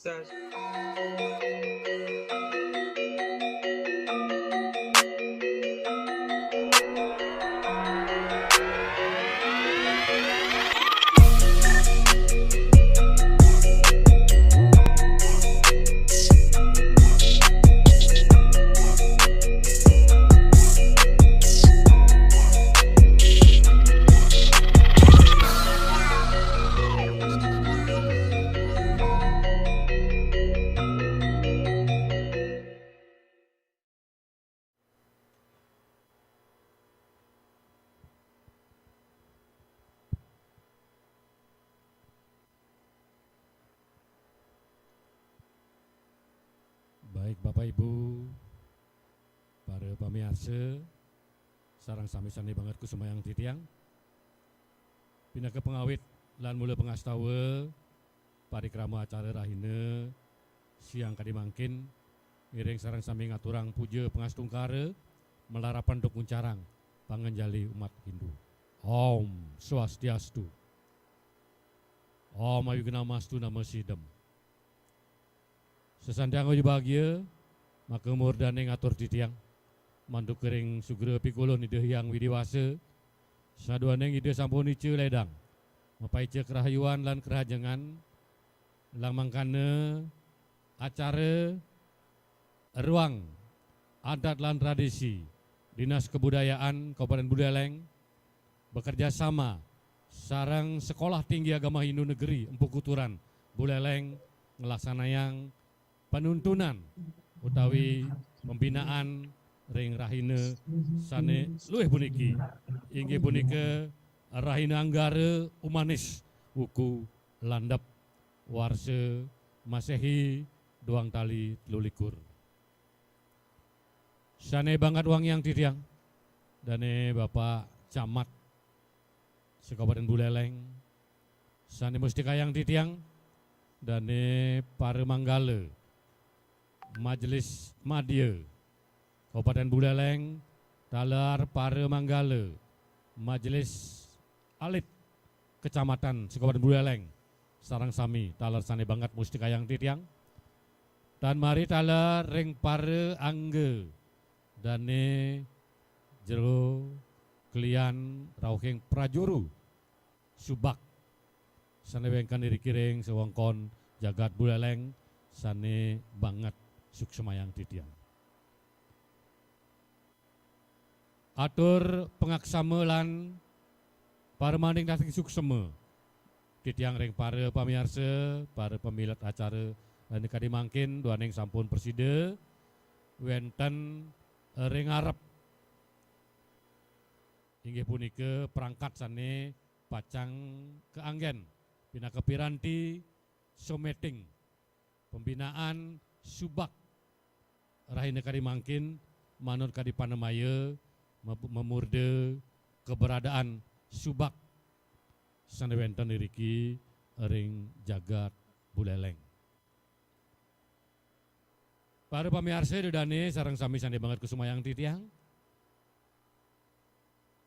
Das. Baik Bapak Ibu, para pamirsa, sarang sami sani banget kusumayang titiang. Pindah ke pengawit lan mula pengastawa parikrama acara rahina siang kadimangkin miring sarang sami ngaturang puja pengastungkara melarapan dok muncarang pangenjali umat Hindu. Om Swastiastu. Om Ayugnamastu Namo Sidem. Sesandang ojo bahagia, maka murdane ngatur titiang, mandu kering sugera pikulun ide yang widiwasa, saduaneng ide sampun ice ledang, mapaice kerahayuan lan kerajangan, lang mangkana acara ruang adat lan tradisi Dinas Kebudayaan Kabupaten Buleleng bekerja sama sarang Sekolah Tinggi Agama Hindu Negeri Empu Kuturan Buleleng ngelaksanayang penuntunan utawi pembinaan ring rahina sane luwih puniki inggih punika rahina anggara umanis wuku landep warsa Masehi doang tali 13. Sane banget wang yang titiang dane Bapak Camat Kabupaten Buleleng sane mustika yang titiang dane para manggala Majelis Madya Kabupaten Buleleng talar para manggala Majelis Alit Kecamatan Kabupaten Buleleng sarang sami talar sane banget mustika yang titiang dan mari talar ring para angge dane jero klian rauhing prajuru subak sane wengkan diri kiring sewongkon jagat Buleleng sane banget suksemayang titiang. Atur pengaksama lan parmaning dating suksema titiang ring para pamirsa, para pemilik acara lan kadimangkin duaning sampun presida wenten ring arep inggih punika perangkat sane pacang keanggen pinaka piranti someting pembinaan subak rahina kadimangkin manut kadipanemaya memurde keberadaan subak sane wenten iriki ring jagat Buleleng. Para pamirsa dedane sareng sami sane banget kusumayang titiang.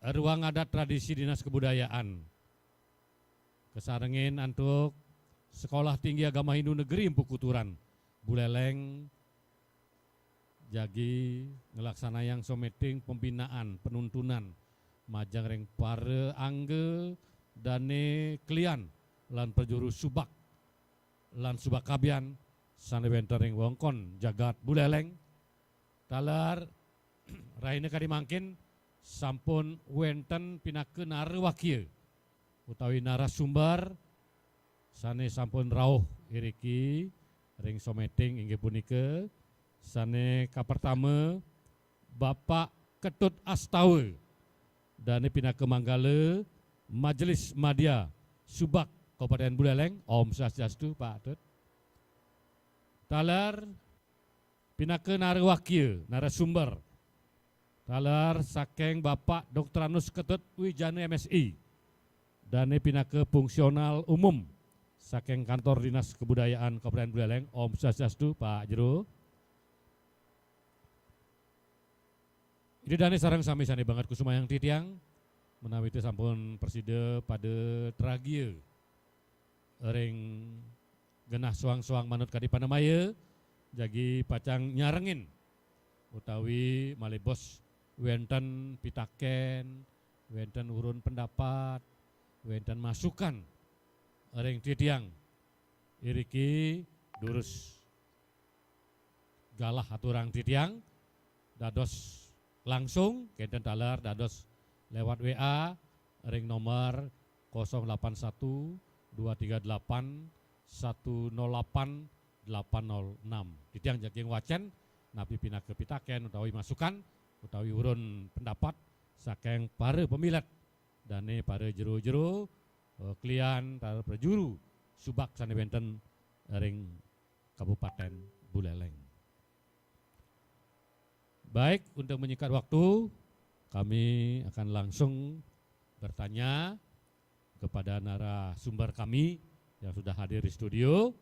Ruang adat tradisi Dinas Kebudayaan kesarengin antuk Sekolah Tinggi Agama Hindu Negeri Empu Kuturan Buleleng jagi ngelaksanayang someting pembinaan penuntunan majang ring para angge dane klian lan perjuru subak lan subak kabian sane wenten ring wongkon jagat Buleleng talar raine kadimangkin sampun wenten pinakeun narwakieu utawi narasumber sane sampun rawuh iriki ring someting inggih punika sane kapertama Bapak Ketut Astawa dane pinake manggala Majelis Madya Subak Kabupaten Buleleng. Om Swastiastu Pak Ketut. Talar pinake narwakieu narasumber talar saking Bapak Dr. Anus Ketut Wijana MSI dane pinake fungsional umum saking Kantor Dinas Kebudayaan Kabupaten Buleleng. Om Swastiastu Pak Jero. Ini dane sarang sami sane banget kusumayang titiang menawi teu sampun presida pada tragia ring genah suang-suang manut kadi Panemaya jagi pacang nyarengin utawi malibos wenten pitaken, wenten urun pendapat, wenten masukan ring titiang iriki durus galah aturang titiang dados langsung kenten taler dados lewat WA ring nomor 081 238 108 806 titiang jaging wacan napi pinake pitaken utawi masukan utawi urun pendapat saking para pemilat dane para jero-jero klian para prajuru subak sane wenten ring Kabupaten Buleleng. Baik, untuk menyingkat waktu kami akan langsung bertanya kepada narasumber kami yang sudah hadir di studio.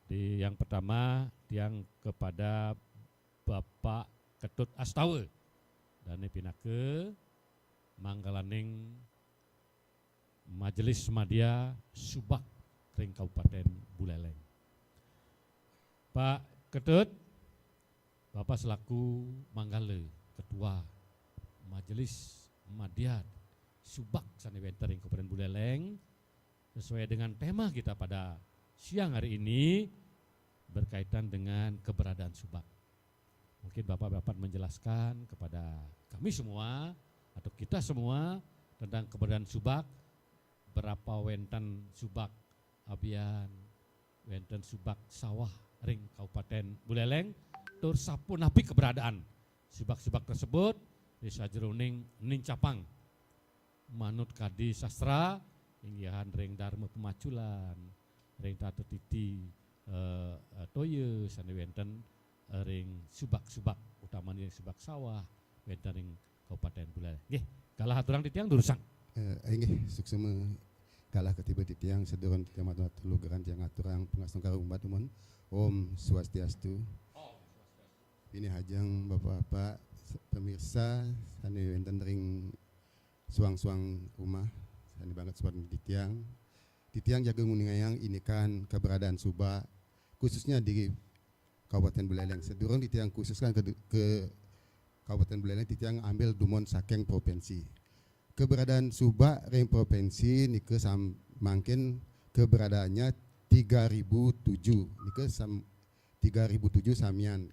Yang pertama yang kepada Bapak Ketut Astawa dan pinake manggalaning Majelis Madya Subak ring Kabupaten Buleleng. Pak Ketut, Bapak selaku Manggale Ketua Majelis Madya Subak Sanewenter ring Kabupaten Buleleng, sesuai dengan tema kita pada siang hari ini berkaitan dengan keberadaan subak. Mungkin Bapak dapat menjelaskan kepada kami semua atau kita semua tentang keberadaan subak, berapa wenten subak abian, wenten subak sawah ring Kabupaten Buleleng, tur sapun api keberadaan subak-subak tersebut di sajeroning nincapang manut kadi sastra inggihan ring Dharma Pemaculan ring Tatu Titi toye sane wenten ring subak-subak utamanya subak sawah wenten ring Kabupaten Buleleng. Nggih, kalah aturang titiang durusang. Nggih, suksema kalah ketiba titiang sedoron titiang matu lugeran tiang aturang pengasung karo umat umum. Om Swastiastu. Ini hajang Bapak-bapak pemirsa sane wenten ring suang-suang rumah sane banget sobat titiang. Titiang jaga nguningayang ini kan keberadaan subak khususnya di Kabupaten Buleleng. Sedurung titiang khususkan ke Kabupaten Buleleng titiang ambil dumon saking provinsi. Keberadaan subak ring provinsi nike mangkin keberadaannya 3007 nike 3007 samian.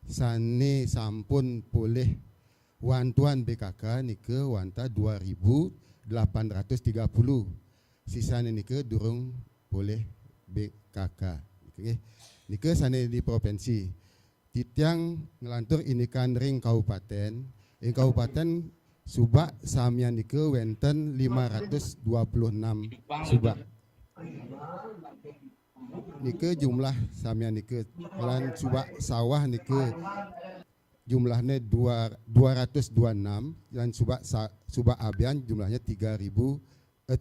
Sane sampun boleh wantuan BKK nike wanta 2830. Sisanya nike durung boleh BKK. Nike sane di provinsi. Titiang ngelantur ini kan ring kabupaten. Kabupaten subak samian nike wenten 526 subak. Nike jumlah samian nike lan subak sawah nike jumlahnya 226 dan subak abian jumlahnya 317.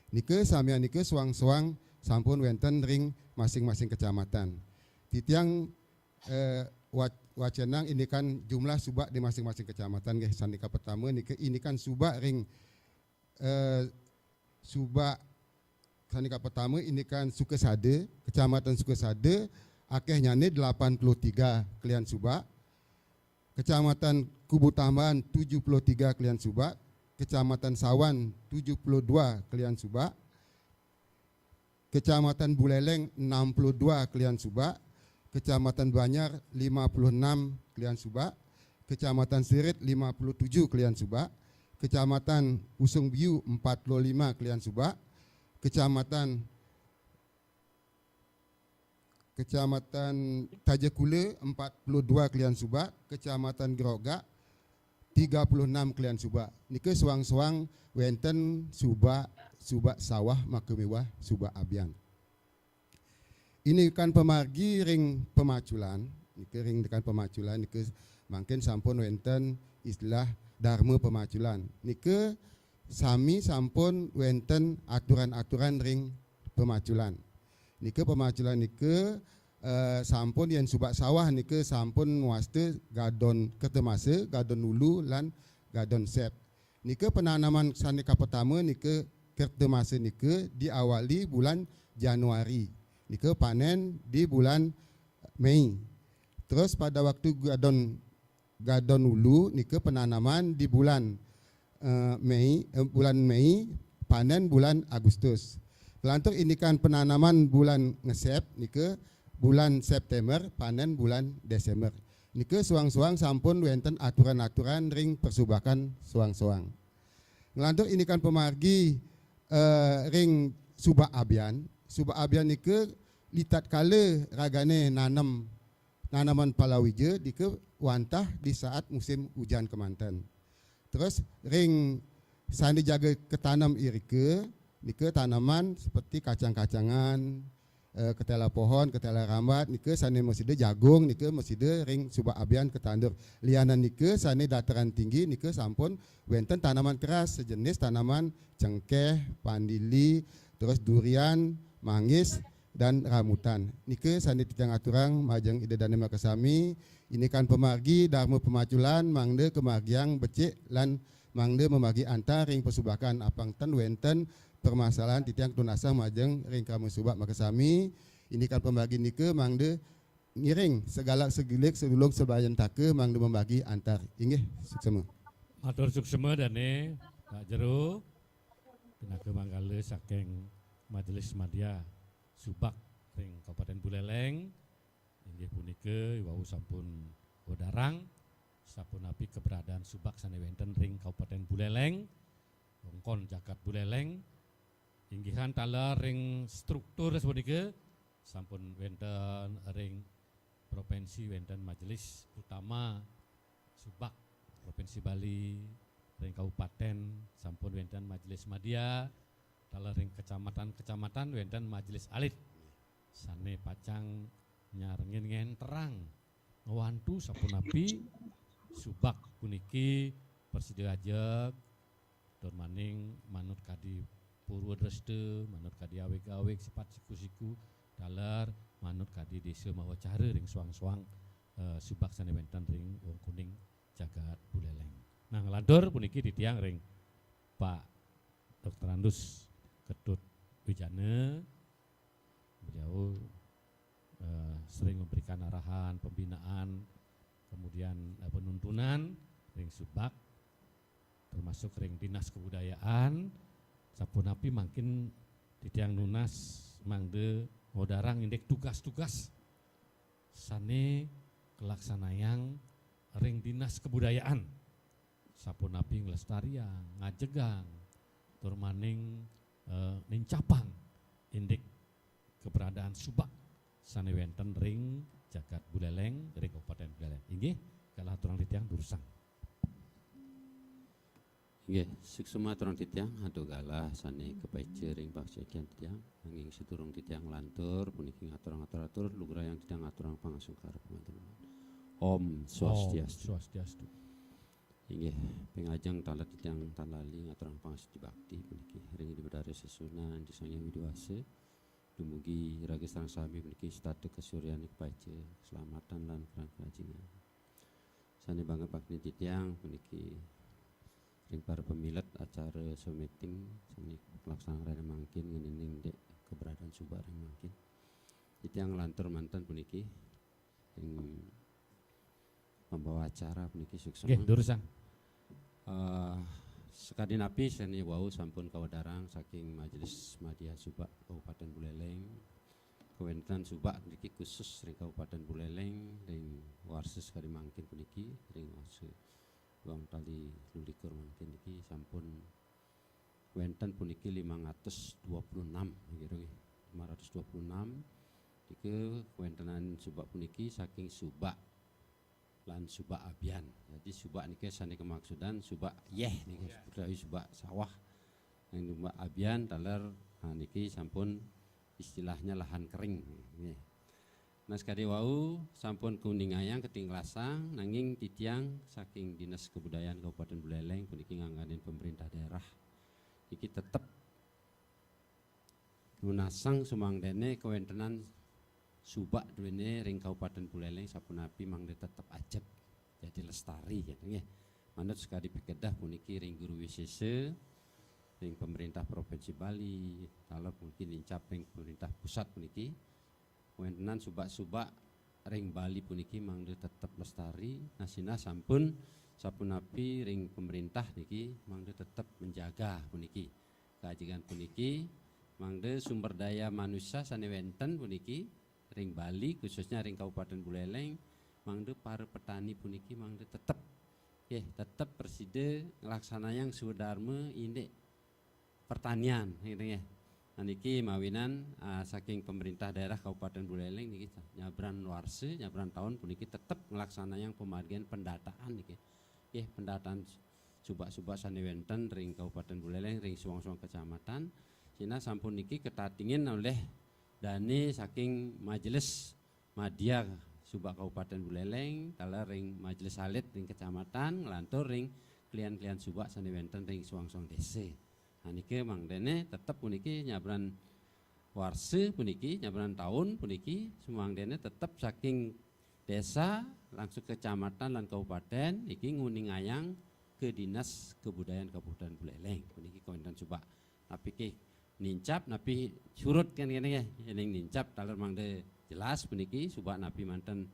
Nike samian nike suang-suang sampun wenten ring masing-masing kecamatan. Titiang wacenang ini kan jumlah subak di masing-masing kecamatan nggih sanika pertama nike ini kan subak ring subak sanika pertama ini kan Sukesade, Kecamatan Sukesade akehnya ini 83 klian subak. Kecamatan Kubu Tambahan 73 klian subak. Kecamatan Sawan 72 klian subak. Kecamatan Buleleng 62 klian subak. Kecamatan Banyar 56 klian subak. Kecamatan Sirit 57 klian subak. Kecamatan Usung Biu 45 klian subak. Kecamatan Tajakule 42 klian subak. Kecamatan Gerogak 36 klian subak. Nike suang-suang wenten subak sawah makemewah subak abian. Ini kan pemargi ring pemaculan, nike ring dekan pemaculan nike mungkin sampun wenten istilah Dharma Pemaculan. Nike sami sampun wenten aturan-aturan ring pemaculan. Nike pemaculan nike sampun yen subak sawah nike sampun muaste gadon ketemase, gadon ulu lan gadon sep. Nike penanaman sanika pertama nike ketemase nike diawali bulan Januari. Nike panen di bulan Mei. Terus pada waktu gadon hulu nike penanaman di bulan bulan Mei, panen bulan Agustus. Kelantur ini kan penanaman bulan ngesep nike bulan September, panen bulan Desember. Nike suang-suang sampun wenten aturan-aturan ring persubakan suang-suang. Ngelantur ini kan pemargi ring subak abian. Subak abian nike litat kale ragane nanaman palawija dike wantah di saat musim hujan kemanten. Terus ring sandi jaga ketanam irike nike tanaman seperti kacang-kacangan, ketela pohon, ketela rambat nike sani masih jagung nike masih ring subak abian ketandur. Lianan nike sani dataran tinggi nike sampun wenten tanaman keras sejenis tanaman cengkeh, pandili, terus durian, manggis dan rambutan. Nike sandi titiang aturang majeng ide dane makasami ini kan pemargi darmu pemaculan mangde kemargiang becik lan mangde memagi antar ring pesubakan apangten wenten permasalahan titiang tunasang majeng ring kamu subak makasami ini kan pemargi nike mangde ngiring segala segilik sedulung sebayan take mangde membagi antar inggih suksema. Matur suksema dane Pak Jero Pinake Manggale saking Majelis Madya Subak ring Kabupaten Buleleng inggih punika wau sampun wedarang sapunapi keberadaan Subak sane wenten ring Kabupaten Buleleng wewengkon jagat Buleleng inggihan tala ring struktur sapunika sampun wenten ring provinsi wenten Majelis Utama Subak Provinsi Bali ring kabupaten sampun wenten Majelis Madya tala ring kecamatan wenten Majelis Alit sane pacang nyarengin terang ngewantu sapunapi Subak puniki persida ajeg tur maning manut kadi Purwodreste manut kadi aweg-aweg sifat siku-siku taler manut kadi desa mawa cara ring suang-suang Subak sane wenten ring wong kuning jagat Buleleng. Nah ngelantur puniki ditiang ring Pak Dr. Andus Ketut Wijana beliau sering memberikan arahan pembinaan kemudian penuntunan ring Subak termasuk ring dinas kebudayaan sapunapi makin ditiang nunas mangde ngodarang indek tugas-tugas sane kelaksanayang ring dinas kebudayaan sapunapi nglestariang ngajegang tur maning nincapang indek keberadaan Subak sane wenten ring jagat Buleleng ring Kabupaten Buleleng inggih kalah turang ditiang dursang inggih suksema turang titiang adu galah sane kepece ring pasekian titiang nanging siturung titiang lantur puniki ngatur-atur lugra yang tidak ngaturang pangasungkar pangaturang Om Swastiastu inggih pengajeng tala titiang talali ngaturang pangasti bakti puniki ring dibedari sesunan disanya widiwase dumugi ragesang sami puniki statu kesuryani kepece keselamatan lan kerajingan sane banget bakti titiang puniki ring para pemilet acara meeting seni pelaksanaan rada mangkin ngening dek keberadaan Subak ring mangkin titiang lantur mantan puniki ring membawa acara puniki sukses nggih dursang sekali napi seni wau sampun kawadarang saking Majelis Madya Subak Kabupaten Buleleng kewenten Subak puniki khusus ring Kabupaten Buleleng ring warses kali mangkin puniki ring warse wong tali lulikur mangkin iki sampun wenten puniki 526 nggih 526 iki kewentenan Subak puniki saking Subak lan Subak Abian. Jadi Subak niki sane kemaksudan Subak yeh niki budaya Subak sawah. Yang Subak Abian taler niki sampun istilahnya lahan kering nggih. Nah sekali wau sampun kuningayang ketinglasang nanging titiang saking Dinas Kebudayaan Kabupaten Buleleng puniki ngangganin pemerintah daerah iki tetep lunasang sumangdene kewentenan Subak duwene ring Kabupaten Buleleng sapunapi mangde tetep ajeb jadi lestari gitu nggih. Manut sekali pikedah puniki ring guru WCC ring pemerintah Provinsi Bali, taler mungkin lincap ring pemerintah pusat puniki, kewentenan subak-subak ring Bali puniki mangde tetap lestari, nasina sampun sapunapi ring pemerintah niki mangde tetap menjaga puniki. Kajian puniki mangde sumber daya manusia sanewenten puniki ring Bali khususnya ring Kabupaten Buleleng mangde para petani puniki mangde tetap perside ngelaksana yang sudarme indek pertanian gitu ya. Niki mawinan saking pemerintah daerah Kabupaten Buleleng niki nyabran warse nyabran tahun puniki tetap ngelaksana yang pemargian pendataan niki. Pendataan subak-subak sanewenten ring Kabupaten Buleleng ring suang-suang kecamatan Cina sampun niki ketatingin oleh dani saking Majelis Madya Subak Kabupaten Buleleng kala ring Majelis Salit ring kecamatan ngelantur ring klien-klien subak sanewenten ring suang-suang desa. Nah niki mangdene tetap puniki nyabran warse puniki nyabran tahun puniki sumangdene tetap saking desa langsung kecamatan dan kabupaten niki nguning ayang ke Dinas Kebudayaan Kabupaten Buleleng puniki kewentenan subak. Tapi ki nincap napi surut kan kene ya yang nincap taler mangde jelas puniki subak napi manten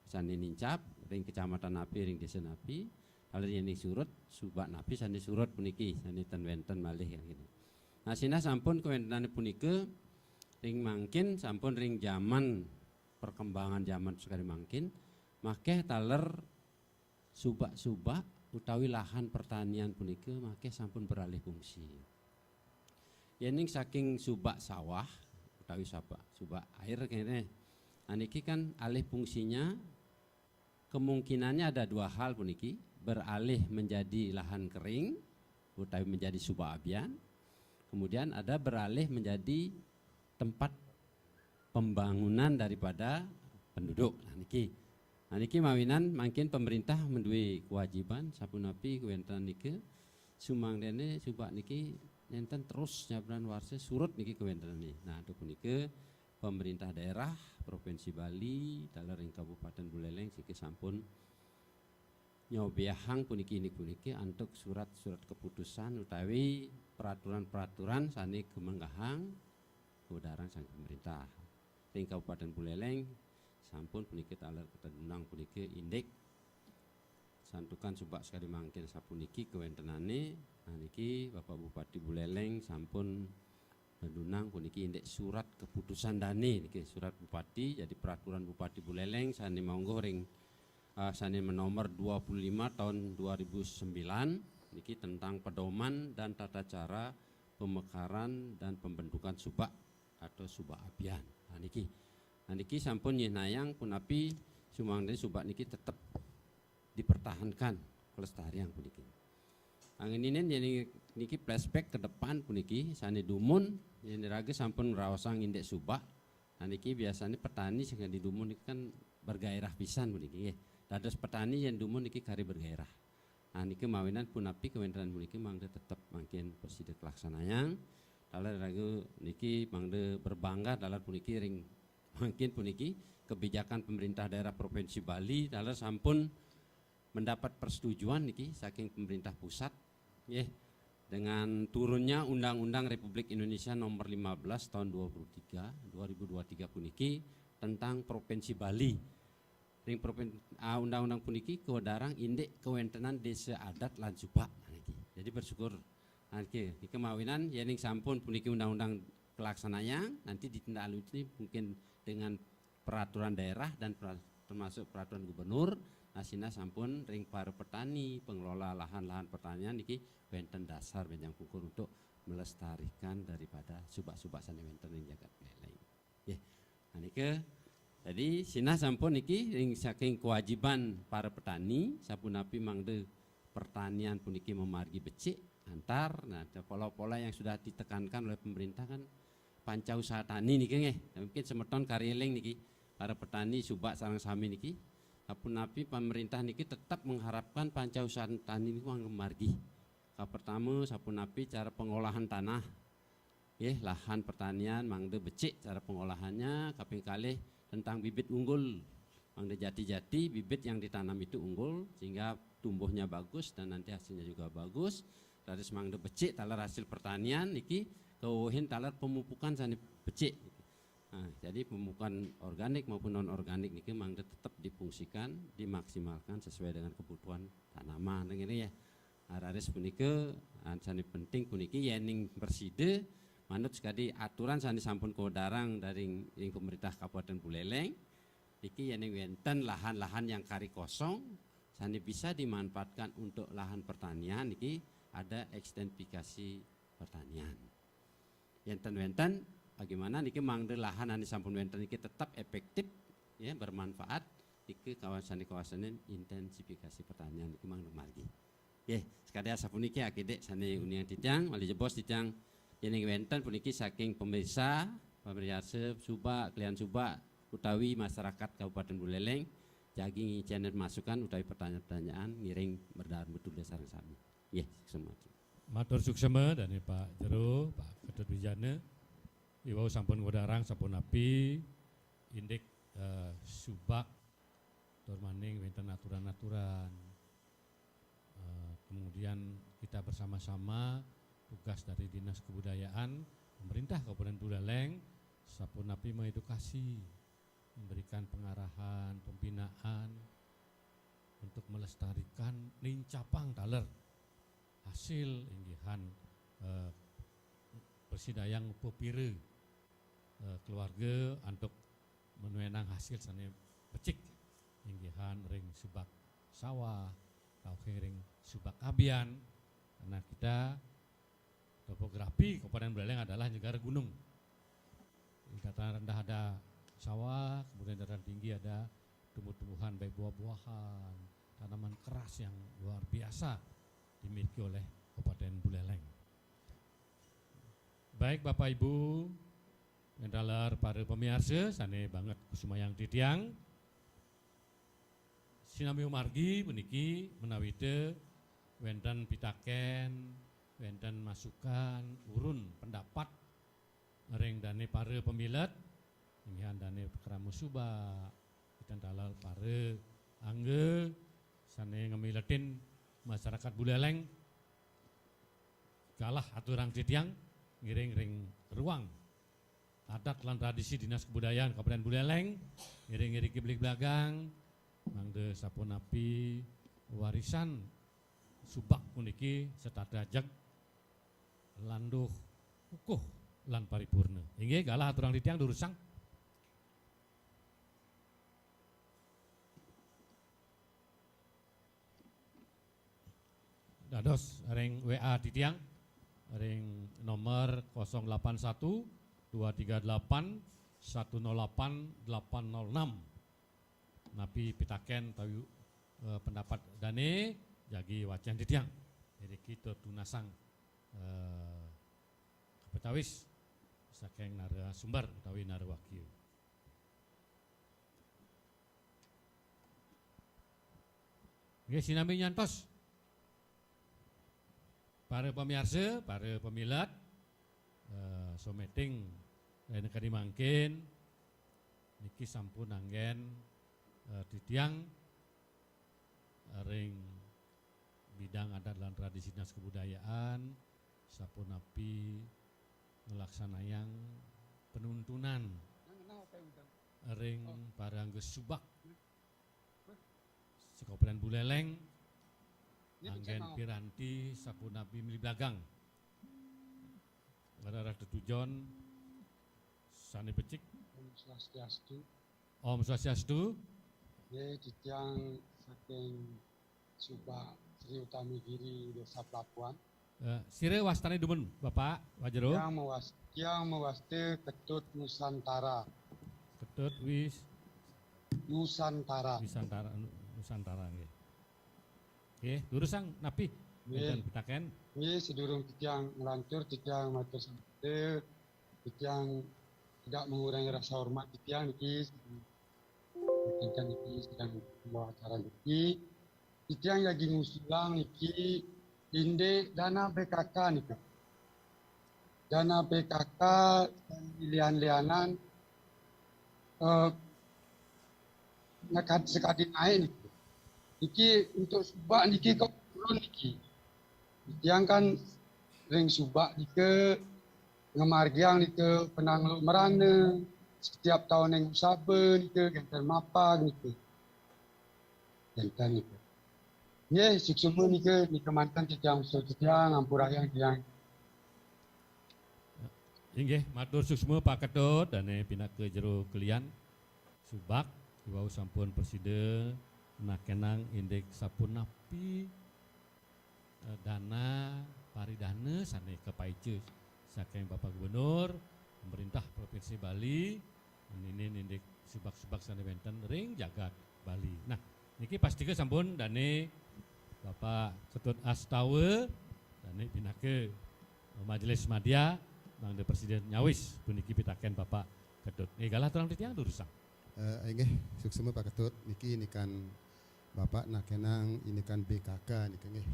sani nincap ring kecamatan napi ring desa napi. Kalau yang surut, subak napi sani surut puniki, sani tenwenten malih yang ini. Nah sina sampun kewentenan punike ring mangkin sampun ring zaman perkembangan zaman sekali mangkin, makeh taler subak-subak utawi lahan pertanian punike makeh sampun beralih fungsi. Yening saking subak sawah utawi subak air kene. Aniki kan alih fungsinya kemungkinannya ada dua hal puniki. Beralih menjadi lahan kering utawi menjadi subak abian, kemudian ada beralih menjadi tempat pembangunan daripada penduduk. Nah niki mawinan mungkin pemerintah menduwe kewajiban sapunapi kewentenan niki sumangdene subak niki nenten terus nyabran warse surut niki kewentenan niki. Nah itu niki pemerintah daerah Provinsi Bali dalam ring Kabupaten Buleleng siki sampun nyobiahang puniki antuk surat-surat keputusan utawi peraturan-peraturan sani kemenggahang udarang sang pemerintah ring Kabupaten Buleleng sampun puniki taler ketendang puniki indek santukan subak sekali mangkin sapuniki kewentenane. Nah niki Bapak Bupati Buleleng sampun mendunang puniki indek surat keputusan dani niki surat bupati jadi peraturan Bupati Buleleng sani monggo ring sani nomor 25 tahun 2009 niki tentang pedoman dan tata cara pemekaran dan pembentukan subak atau subak abian. Nah niki sampun nyenayang punapi sumangdene subak niki tetap dipertahankan kelestarian puniki. Anginin jadi niki flashback ke depan puniki sani dumun yang rage sampun rawasang indek subak. Nah niki biasanya petani sing di dumun niki kan bergairah pisan puniki. Dados petani yang dumun niki kari bergairah. Nah niki mawinan punapi kewentenan puniki mangde tetap makin presiden pelaksananya. Dalam ragu niki mangde berbangga dalam puniki ring makin puniki kebijakan pemerintah daerah Provinsi Bali dalam sampun mendapat persetujuan niki saking pemerintah pusat dengan turunnya Undang-Undang Republik Indonesia nomor 15 tahun 2023 puniki tentang Provinsi Bali. Ring undang-undang puniki kewedarang indek kewentenan desa adat lan subak. Jadi bersyukur niki kemawinan yening sampun puniki undang-undang pelaksananya nanti ditindaklanjuti mungkin dengan peraturan daerah dan termasuk peraturan gubernur. Nasina sampun ring para petani pengelola lahan-lahan pertanian niki wenten dasar benjang pukul untuk melestarikan daripada subak-subak sanewenten ing jagat Buleleng. Nggih. Nah niki jadi sina sampun niki ring saking kewajiban para petani sapunapi mangde pertanian puniki memargi becik antar pola-pola yang sudah ditekankan oleh pemerintah kan panca usaha tani niki nggih. Mungkin semeton karieling niki para petani subak sareng sami niki sapunapi pemerintah niki tetap mengharapkan panca usaha tani niku memargi. Pertama sapunapi cara pengolahan tanah. Lahan pertanian mangde becik cara pengolahannya kaping kalih tentang bibit unggul. Mangde jati-jati bibit yang ditanam itu unggul sehingga tumbuhnya bagus dan nanti hasilnya juga bagus. dari semangde becik talar hasil pertanian niki keuhin talar pemupukan sani becik. Nah, jadi pemupukan organik maupun non organik niki mangde tetap difungsikan, dimaksimalkan sesuai dengan kebutuhan tanaman ini ya. Araris punike sani penting puniki yening perside manut sekali aturan sani sampun kodarang dari pemerintah Kabupaten Buleleng niki yening wenten lahan-lahan yang kari kosong sani bisa dimanfaatkan untuk lahan pertanian niki ada ekstensifikasi pertanian. Wenten bagaimana niki mangde lahan ani sampun wenten niki tetap efektif ya bermanfaat niki kawasan intensifikasi pertanian niki mangde margi. Nggih, sekadaya sapuniki akide sane uniang titiang wali jebos titiang yening wenten puniki saking pemirsa Subak, Klian Subak utawi masyarakat Kabupaten Buleleng jagi channel masukan utawi pertanyaan-pertanyaan ngiring berdahar betul sareng sami. Nggih, semua. Matur suksema dan Pak Jero, Pak Ketut Wijana, iwau sampun ngodarang sampun api, indik Subak, tur maning wenten aturan-aturan. Kemudian kita bersama-sama tugas dari Dinas Kebudayaan, pemerintah Kabupaten Buleleng, sampun api mengedukasi, memberikan pengarahan, pembinaan untuk melestarikan nincapang taler hasil inggihan persidayang pepire keluarga untuk menuenang hasil sane becik inggihan ring subak sawah tau ring subak abian karena kita topografi Kabupaten Buleleng adalah negara gunung. Di dataran rendah ada sawah, kemudian dataran tinggi ada tumbuh-tumbuhan baik buah-buahan, tanaman keras yang luar biasa dimiliki oleh Kabupaten Buleleng. Baik Bapak Ibu, mendalar para pemirsa, sane banget kusumayang titiang. Sinami umargi puniki menawide wenten pitaken, wenten masukan, urun pendapat ring dane para pemilet, inghan dane Kramu Subak, kita dalal para angge sane ngemiletin masyarakat Buleleng kalah aturan titiang ngiring ring ruang adat lan tradisi Dinas Kebudayaan Kabupaten Buleleng ngiring-ngiring kiblik belakang mangde sapun api warisan subak puniki setadajag landuh ukuh lan paripurna inggih galah aturan titiang durusang. Dados ring WA titiang ring nomor 081 238 108 806 napi pitaken tahu pendapat dane jagi wacan titiang jadi kita tunasang kapetawis saking nara sumber utawi nara wakil. Nggih sinambi nyantos para pemirsa, para pemilat, someting lain kali mangkin, niki sampun anggen titiang ring bidang adat dan tradisi Dinas Kebudayaan, sampun api ngelaksanayan penuntunan ring para angges subak Kabupaten Buleleng. Anggen piranti sapunapi mili blagang. Ngarah tetujon sane becik. Om Swastiastu. Om Swastiastu. Ye titiang saking Subak Sri Utami Giri Desa Pelabuhan. Sire wastane dumen Bapak Wajero. Yang mewaste Ketut Nusantara. Ketut wis Nusantara. Nusantara nggih. Oke, durusang napi dan pitaken. Ini sedurung titiang melantur, titiang matur sampai, titiang tidak mengurangi rasa hormat titiang niki, titiang niki sedang membawa acara niki, titiang lagi ngusulang niki, inde dana PKK niki, dana PKK lian-lianan, sekali naik niki. Niki untuk subak niki kau turun niki. Tiang kan ring subak dike ngemargiang dike penang merana setiap tahun yang usabe dike genten mapag dike genten dike. Ye suksuma dike mantan tiang usul tiang ampurayang tiang. Inggih matur suksma Pak Ketut dan pindah ke jero kalian subak wau sampun preside nakenang indek sapun napi dana paridana sane kepaice saking Bapak Gubernur pemerintah Provinsi Bali ini indek subak-subak sane benten ring jagat Bali. Nah niki pasti ke sampun dane Bapak Ketut Astawa dane pindah ke Majelis Madya Bang Presiden nyawis puniki pitaken Bapak Ketut. Galah terang titiang durusang. Inggih suksema Pak Ketut niki kan Bapak nakenang ini kan BKK niki nggih.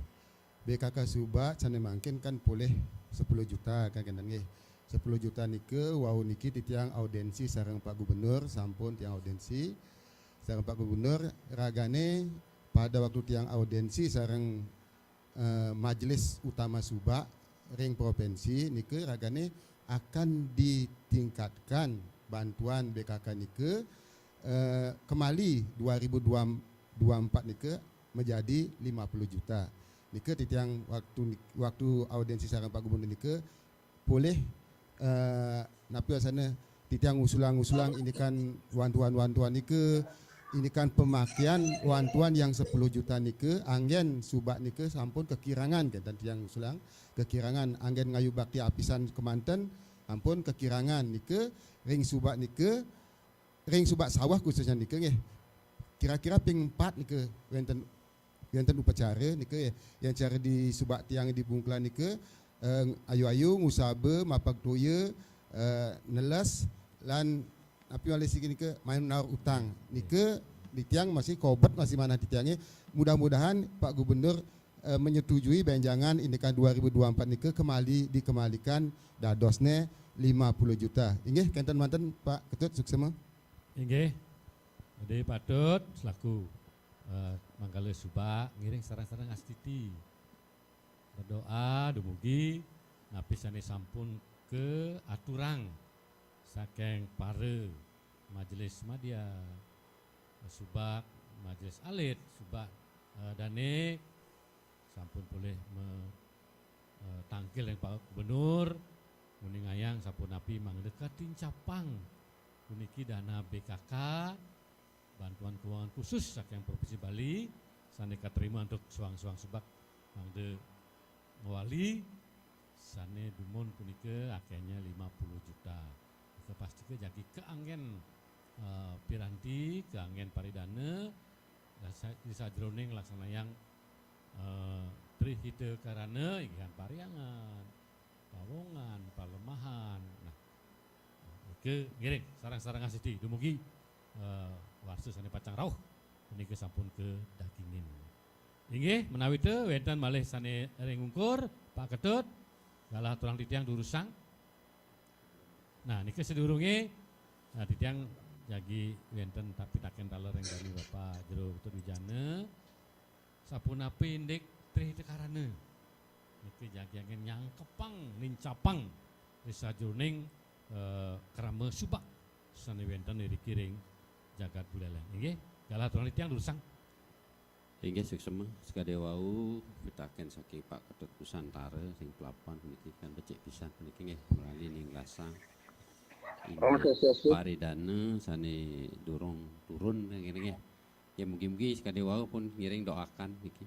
BKK Subak cane mangkin kan boleh 10 juta kan nggih. 10 juta nike wau niki titiang audensi sareng Pak Gubernur sampun tiang audensi sareng Pak Gubernur ragane pada waktu tiang audensi sareng Majelis Utama Subak ring provinsi nike ragane akan ditingkatkan bantuan BKK nike kembali 2024 nike menjadi 50 juta. Nike titiang waktu audensi sareng Pak Gubernur nike boleh napi sana titiang usulang-usulang ini kan wantuan nike ini kan pemakaian wantuan yang 10 juta nike anggen subak nike sampun kekirangan kan dan tiang usulang kekirangan anggen ngayu bakti apisan kemanten ampun kekirangan nike ring subak sawah khususnya nike nggih kira-kira ping 4 nike wenten upacara nike yang cara di subak tiang di Bungklan nike ayu-ayu ngusabe mapag toye nelas lan api oleh sigi nike main naur utang nike di tiang masih kobat masih mana di tiangnya mudah-mudahan Pak Gubernur menyetujui benjangan ini kan 2024 nike dikembalikan dadosne 50 juta. Inggih kenten manten Pak Ketut suksema. Inggih. Jadi patut selaku Manggala Subak ngiring sarang-sarang astiti. Berdoa dumugi napisane sampun ke aturang saking para Majelis Madya Subak Majelis Alit Subak dane sampun boleh tangkil yang Pak Gubernur kuning ayang sampun napi mangdekatin capang puniki dana BKK bantuan keuangan khusus saking Provinsi Bali saneka terima untuk suang-suang Subak mangde ngawali sane dumun punike akhirnya 50 juta. Itu pasti ke jagi keanggen piranti, keanggen paridana di sajroning laksana yang trihite karana ikan pariangan, pawongan, palemahan. Nah, ke ngiring sarang-sarang asiti dumugi warsa sane pacang rauh punike sampun ke dagingin. Inggih menawi teu wenten malih sane ring ungkur Pak Ketut galah turang titiang durusang. Nah niki sedurunge titiang jagi wenten tapi taken taler yang dari Bapak Jero Ketut Wijana sapunapi indek trih tekarana niki jagi angin yang kepang nincapang desa jroning kerama Subak sane wenten dari kiring jagat buleleng. Nggih galah turang titiang durusang. Inggih suksema sekade wau pitaken saking Pak Ketut Nusantara sing pelapan puniki kan becik pisan puniki nggih melalui ning lasang. Paridana sane durung turun ngene nggih. Ya mugi-mugi sekade wau pun ngiring doakan niki.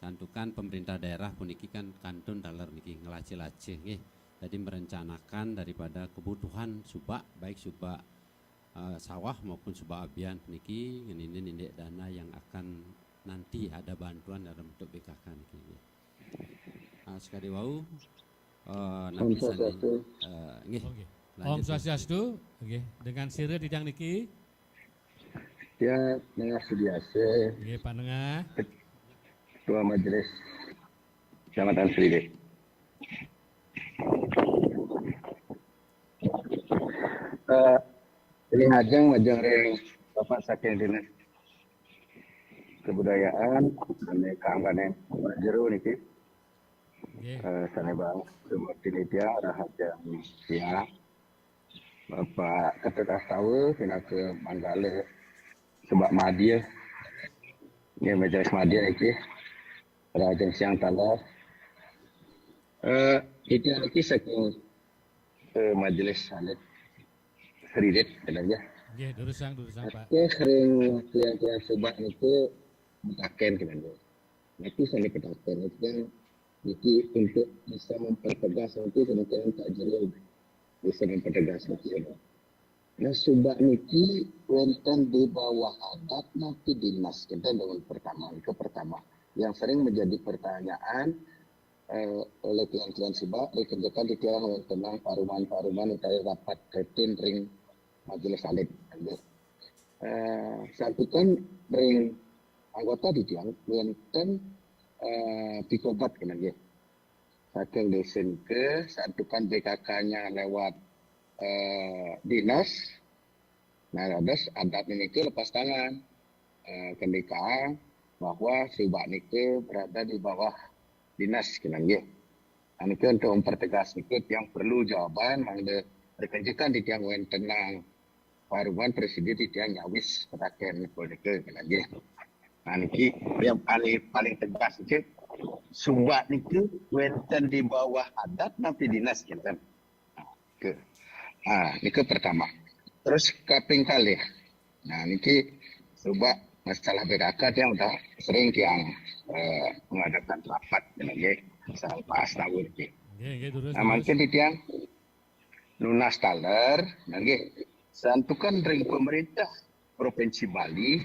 Santukan pemerintah daerah puniki kan kantun daler niki ngelace-lace nggih. Jadi merencanakan daripada kebutuhan subak baik subak sawah maupun subak abian puniki ngene indek dana yang akan nanti ada bantuan dalam bentuk BKK niki. Sekali wau nanti nggih. Om Swastiastu, nggih. Dengan sire tidang niki. Ya, Nengah Sudiase. Nggih, Pak Nengah. Ketua Majelis Kecamatan Seride. Ini majang ring Bapak Saking Dinas Kebudayaan dan keangganan Pak Jero niki Sana bang, semua dia rahasia ya. Bapak kata tahu kena ke Manggala sebab Madia. Ni majelis Madia lagi. Raja siang talah. Itu lagi saking majelis Salit Seridet katanya. Nggih, durusang Pak. Aku sering klien-klien sobat itu mentaken katanya. Nanti saya katakan itu kan jadi untuk bisa mempertegas nanti kemungkinan tak jelas bisa mempertegas nanti. Nah subak niki wonten di bawah adat nanti dinas kita dengan pertama yang sering menjadi pertanyaan oleh klien-klien subak dikerjakan di tiang tentang paruman-paruman utaya rapat rutin ring majelis alit. Satu kan ring anggota di tiang wonten pikobat kena dia. Saking desen ke satu kan BKK-nya lewat dinas. Nah, adat ini ke lepas tangan kendikaan bahwa subak nike berada di bawah dinas kena dia. Ini untuk mempertegas nike yang perlu jawaban mangde dikerjakan di tiang wen tenang paruman presiden di tiang nyawis petaken nike kena dia. Nah, niki yang paling tegas itu subak niki wenten di bawah adat nanti dinas kita. Niki pertama. Terus kaping kali. Nah, niki subak masalah BKK dia udah sering yang mengadakan rapat niki pas tahun niki. Nggih, terus. Nah, mungkin di tiang lunas taler nggih santukan ring pemerintah Provinsi Bali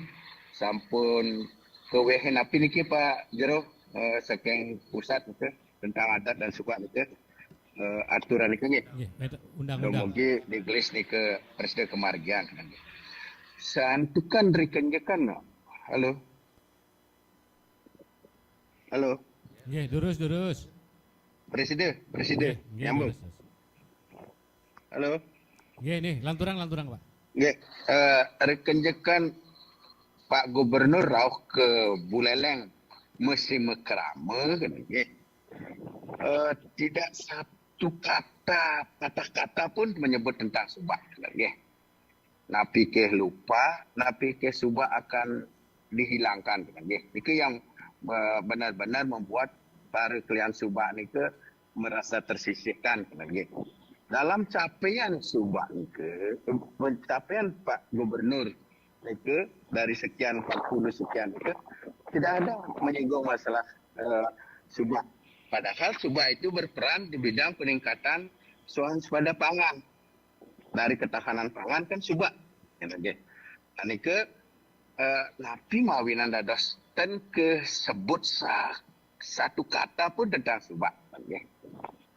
sampun kewehen api niki Pak Jero saking pusat itu tentang adat dan suku itu aturan itu nggih. Undang-undang. Mugi digelis nih ke Presiden Kemargian. Santukan rikenjekan no. Halo. Halo. Nggih, durus. Presiden. Nyambung. Halo. Nggih nih, lanturang Pak. Nggih, rekenjekan Pak Gubernur rauh ke Buleleng mesti mekerama kan nggih. Tidak satu kata pun menyebut tentang subak kan nggih. Napi ke lupa, napi ke subak akan dihilangkan kan nggih. Itu yang benar-benar membuat para klien subak ni ke merasa tersisihkan kan nggih. Dalam capaian subak ni ke pencapaian Pak Gubernur itu dari sekian 40 sekian itu tidak ada menyinggung masalah subak. Padahal subak itu berperan di bidang peningkatan swasembada pangan. Dari ketahanan pangan kan subak. Dan ke napi mawinan dados ten kesebut satu kata pun tentang subak.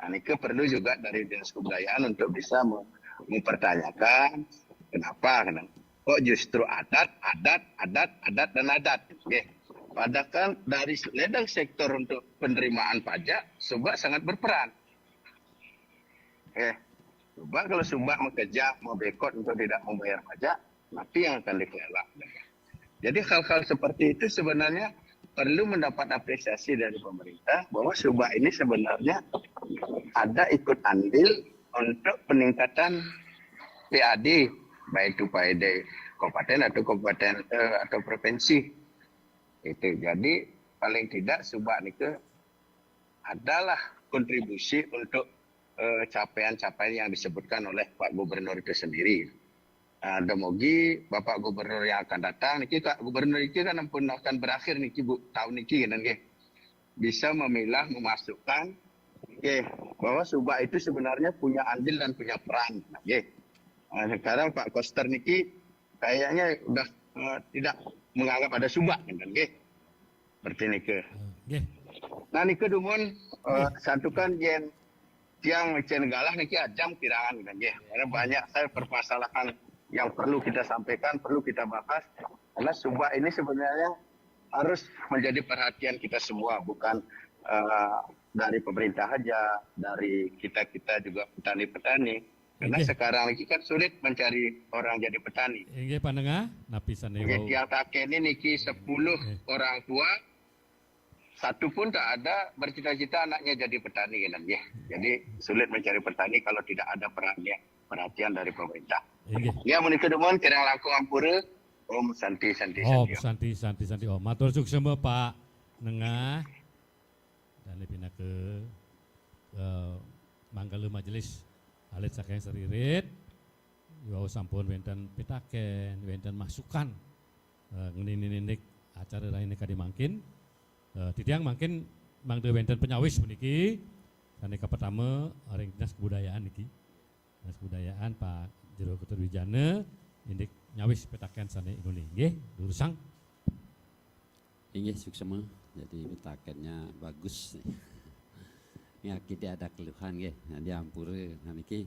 Ini ke perlu juga dari Dinas Kebudayaan untuk bisa mempertanyakan kenapa kok justru adat. Padahal dari ledang sektor untuk penerimaan pajak, subak sangat berperan. Subak kalau subak mengejar, mau bekot untuk tidak membayar pajak, nanti yang akan dikelola. Jadi hal-hal seperti itu sebenarnya perlu mendapat apresiasi dari pemerintah bahwa subak ini sebenarnya ada ikut andil untuk peningkatan PAD, baik itu PAD kabupaten atau provinsi. Itu jadi paling tidak subak ini adalah kontribusi untuk capaian-capaian yang disebutkan oleh Pak Gubernur itu sendiri. Demogi Bapak Gubernur yang akan datang, niki Kak Gubernur ini kan pun akan berakhir niki tahun niki kan bisa memilah memasukkan bahwa subak itu sebenarnya punya andil dan punya peran. Sekarang Pak Koster niki kayaknya udah tidak menganggap ada subak kan seperti niki. Nah niki dumun santukan yang galah niki ajam kirangan kan karena banyak saya permasalahan yang perlu kita sampaikan, perlu kita bahas karena subak ini sebenarnya harus menjadi perhatian kita semua, bukan dari pemerintah aja, dari kita juga petani-petani. Karena sekarang ini kan sulit mencari orang jadi petani. Nggih panengah napisan niku. Yang tak ini niki 10 orang tua satu pun tak ada bercita-cita anaknya jadi petani kan ya. Jadi sulit mencari petani kalau tidak ada perhatian dari pemerintah. Inggih. Ya menika demun kirang langkung ampura. Om santi. Santi. Oh, matur suksema Pak Nengah. Dan pindah ke manggala majelis alit saking seririt. Wau sampun wonten pitaken, wonten masukan. Ngene-nene acara lain kadi mangkin. Titiang mungkin mangde wonten penyawis puniki. Sanika pertama ring Dinas Kebudayaan niki. Dinas Kebudayaan Pak Jero Keturwijana indik nyawis petaken sane inuni nggih lurusang. Inggih suksema. Jadi petakennya bagus. Ya kita ada keluhan nggih. Nah diampura niki.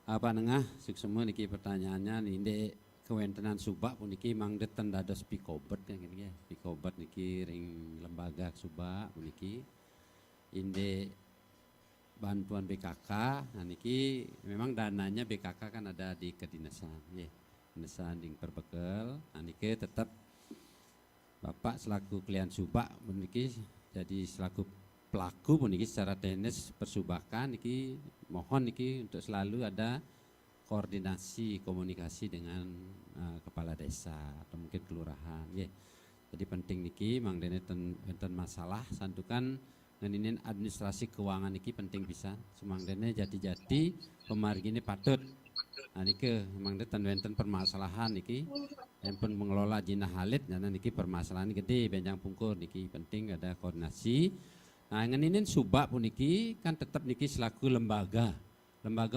Apa Nengah suksema niki pertanyaannya nindek kewentenan subak puniki mangde dados pikobat kan gini ya. Pikobat niki ring lembaga subak puniki inde bantuan BKK. Nah niki memang dananya BKK kan ada di kedinasan ya. Kedinasan ding perbekel. Nah niki tetap Bapak selaku klien subak puniki jadi selaku pelaku puniki secara teknis persubakan niki mohon niki untuk selalu ada koordinasi komunikasi dengan kepala desa atau mungkin kelurahan ya. Jadi penting niki mangdene enten masalah santukan ngeninin administrasi keuangan niki penting bisa sumangdene jati-jati pemargine patut. Nah niki mangdene enten permasalahan niki enten mengelola jinah halit dan niki permasalahan gede benjang pungkur niki penting ada koordinasi. Nah ngeninin subak puniki kan tetap niki selaku lembaga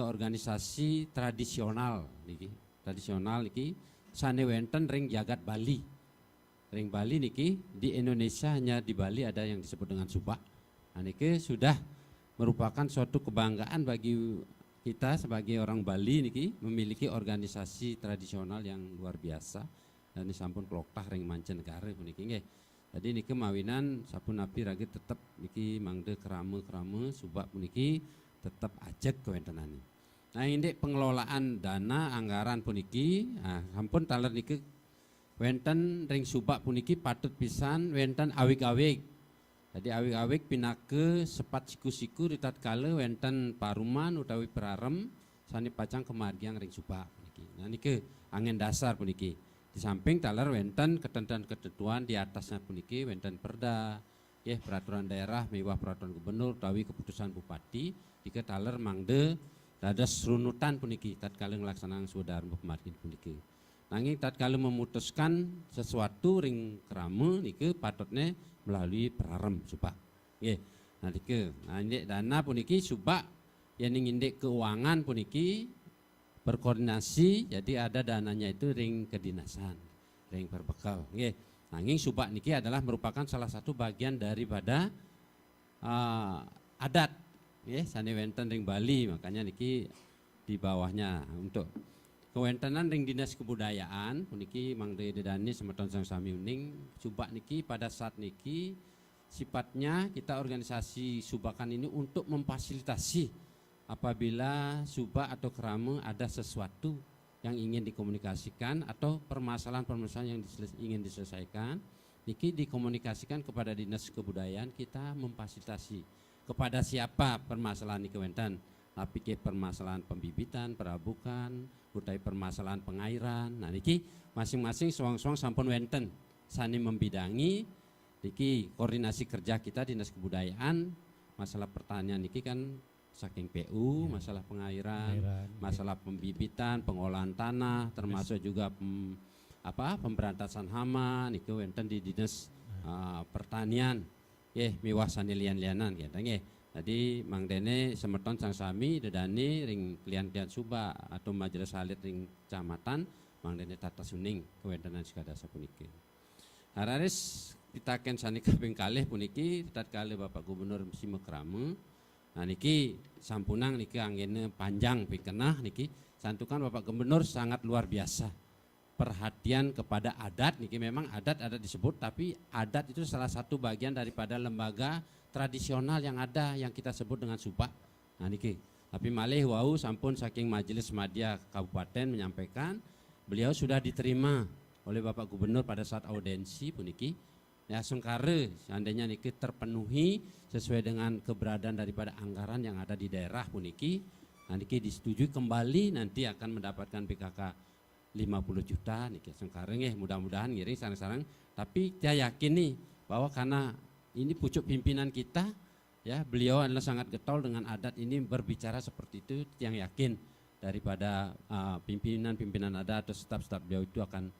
organisasi tradisional niki sane wenten ring jagat Bali. Ring Bali niki di Indonesia hanya di Bali ada yang disebut dengan subak. Nah niki sudah merupakan suatu kebanggaan bagi kita sebagai orang Bali niki memiliki organisasi tradisional yang luar biasa dan sampun kloktah ring mancanegara puniki nggih. Jadi niki mawinan sapun api ragi tetap niki mangde kerama subak puniki tetap ajak kewentenane. Nah ini pengelolaan dana anggaran puniki, sampun taler niki wenten ring subak puniki patut pisan wenten awik-awik. Jadi awik-awik pinake sepat siku-siku ritatkala wenten paruman utawi perarem sani pacang kemargiang ring subak puniki. Nah niki angin dasar puniki. Di samping taler wenten ketentuan-ketentuan di atasnya puniki wenten perda, ya peraturan daerah mewah peraturan gubernur utawi keputusan bupati. Jika taler mangde dados runutan puniki tatkala nglaksanaan sudarma pemargin puniki. Nanging tatkala memutuskan sesuatu ring krama niki patutnya melalui perarem subak. Nggih. Nah niki indek dana puniki subak yen indek keuangan puniki berkoordinasi jadi ada dananya itu ring kedinasan, ring perbekal. Nggih. Nanging subak niki adalah merupakan salah satu bagian daripada adat. Ya, sane wenten ring Bali, makanya niki di bawahnya untuk kewentenan ring Dinas Kebudayaan puniki mangde dedani semeton sang sami uning subak niki pada saat niki sifatnya kita organisasi subakan ini untuk memfasilitasi apabila subak atau kerama ada sesuatu yang ingin dikomunikasikan atau permasalahan-permasalahan yang ingin diselesaikan niki dikomunikasikan kepada Dinas Kebudayaan kita memfasilitasi kepada siapa permasalahan niki wenten tapi ke permasalahan pembibitan, perabukan, utai permasalahan pengairan. Nah niki masing-masing suang-suang sampun wenten sani membidangi niki koordinasi kerja kita Dinas Kebudayaan masalah pertanian niki kan saking PU, masalah pengairan, masalah pembibitan, pengolahan tanah termasuk juga pemberantasan hama niki wenten di Dinas Pertanian. Miwah sani lian-lianan gitu nggih. Tadi mangdene semeton sang sami dedani ring klian-klian subak atau majelis halit ring kecamatan mangdene tata suning kewentenan sekadasa puniki. Hararis pitaken sani kaping kalih puniki tatkala Bapak Gubernur mesti mekrama. Nah niki sampunang niki anggene panjang pikenah niki santukan Bapak Gubernur sangat luar biasa. Perhatian kepada adat niki memang adat disebut tapi adat itu salah satu bagian daripada lembaga tradisional yang ada yang kita sebut dengan subak. Nah niki tapi malih wau sampun saking Majelis Madya Kabupaten menyampaikan beliau sudah diterima oleh Bapak Gubernur pada saat audensi puniki ya sengkare seandainya niki terpenuhi sesuai dengan keberadaan daripada anggaran yang ada di daerah puniki, niki disetujui kembali nanti akan mendapatkan PKK 50 juta niki sengkare nggih, mudah-mudahan ngiring sareng-sareng. Tapi saya yakin nih bahwa karena ini pucuk pimpinan kita, ya beliau adalah sangat getol dengan adat ini, berbicara seperti itu, yang yakin daripada pimpinan-pimpinan adat atau staf-staf beliau itu akan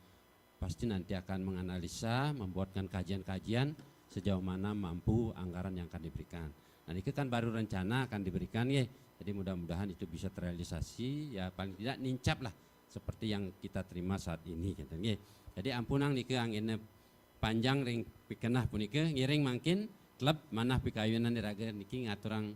pasti nanti akan menganalisa, membuatkan kajian-kajian sejauh mana mampu anggaran yang akan diberikan. Nah ini kan baru rencana akan diberikan ya, jadi mudah-mudahan itu bisa terrealisasi, ya paling tidak nincap lah seperti yang kita terima saat ini. Gitu, ya. Jadi ampunang niki anginnya panjang ring pikenah punike ngiring makin klub manah pikayunan diraga niki ngaturang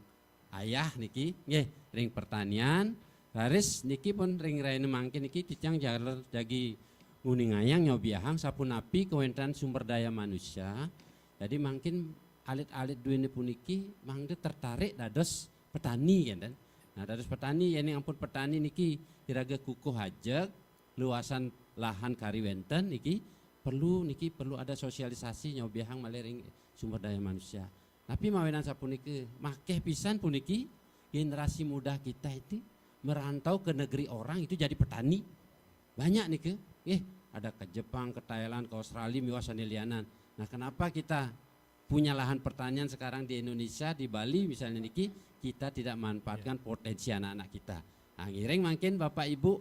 ayah niki nggih ring pertanian garis niki pun ring raine mangkin niki titiang jalur jagi nguning ayang nyobiahang sapunapi kewentan sumber daya manusia. Jadi makin alit-alit duene puniki mangde tertarik dados petani kan. Nah dados petani yani ampun petani niki diraga kukuh hajek luasan lahan kariwenten niki perlu ada sosialisasi nyobiahang malering sumber daya manusia. Tapi mawenan sapuniki makeh pisan puniki generasi muda kita itu merantau ke negeri orang itu jadi petani. Banyak nih ada ke Jepang, ke Thailand, ke Australia, miwasan lianan. Nah, kenapa kita punya lahan pertanian sekarang di Indonesia, di Bali misalnya niki kita tidak manfaatkan potensi anak-anak kita. Nah, ngiring makin Bapak Ibu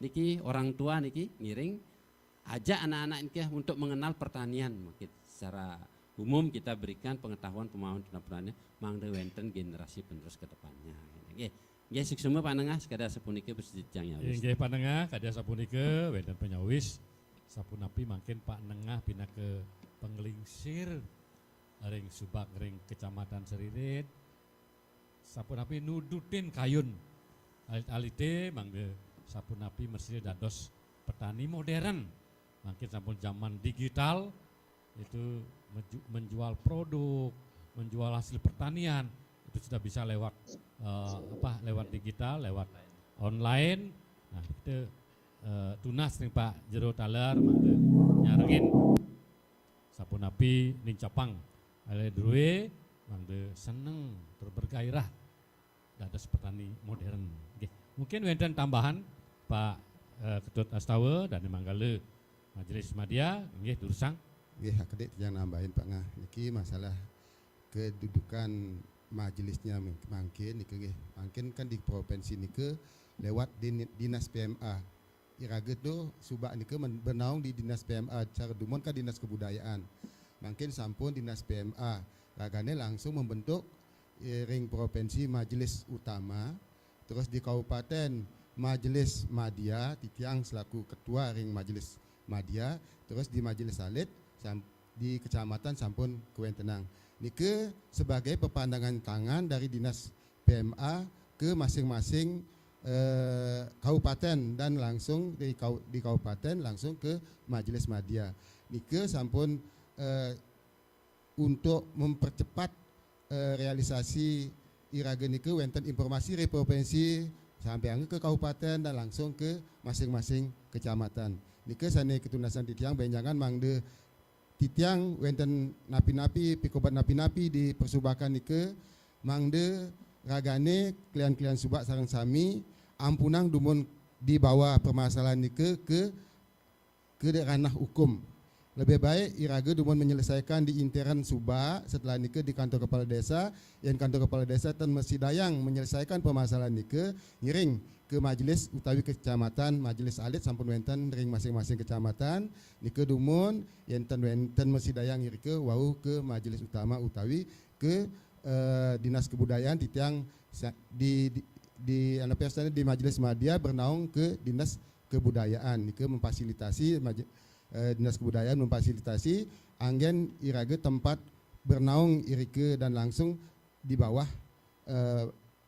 niki orang tua niki ngiring ajak anak-anak ini untuk mengenal pertanian. Mungkin secara umum kita berikan pengetahuan pemahaman tentang pertanian mangde wenten generasi penerus ke depannya. Nggih suksema panengah sekadar sapunike bersedijang ya wis. Nggih panengah kadya sapunike wenten penyawis sapunapi mangkin Pak Nengah pina ke penglingsir ring Subak ring Kecamatan Seririt. Sapunapi nudutin kayun alit-alite mangde sapunapi mesti dados petani modern. Makin sampun zaman digital itu menjual produk, menjual hasil pertanian itu sudah bisa lewat lewat digital, lewat online. Nah itu tunas nih Pak Jero Taler mangde nyarengin sapunapi nincapang ale druwe mangde seneng bergairah dados petani modern. Oke. Mungkin wenten tambahan Pak Ketut Astawa dan Manggale Majelis Madya, nggih Dursang. Nggih akedik yang nambahin Pak Ngah niki masalah kedudukan majelisnya mungkin niki nggih. Mungkin kan di provinsi niki lewat dinas PMA. Iraget do Subak niki bernaung di dinas PMA cara dumon kan dinas kebudayaan. Mungkin sampun dinas PMA ragane langsung membentuk ring provinsi majelis utama, terus di kabupaten Majelis Madya titiang selaku ketua ring majelis Madya, terus di Majelis Alit di kecamatan sampun kewentenang. Nike sebagai pepandangan tangan dari dinas PMA ke masing-masing kabupaten dan langsung di kabupaten langsung ke Majelis Madya. Nike sampun untuk mempercepat realisasi iraga nike wenten informasi dari provinsi sampai ke kabupaten dan langsung ke masing-masing kecamatan. Nike sane ketunasan titiang benjangan mangde titiang wenten napi-napi pikobat napi-napi di persubakan nike mangde ragane klien-klien Subak sareng sami ampunang dumun di bawah permasalahan nike ke ranah hukum. Lebih baik iraga dumun menyelesaikan di interan Subak, setelah nike di kantor kepala desa, yang kantor kepala desa dan mesti dayang menyelesaikan permasalahan nike ngiring ke majelis utawi kecamatan, majelis alit sampun wenten ring masing-masing kecamatan nike dumun yenten wenten mesti dayang ngirike wau ke majelis utama utawi ke dinas kebudayaan titiang di di Majelis Madya bernaung ke dinas kebudayaan nike memfasilitasi dinas kebudayaan memfasilitasi anggen iraga tempat bernaung irike dan langsung di bawah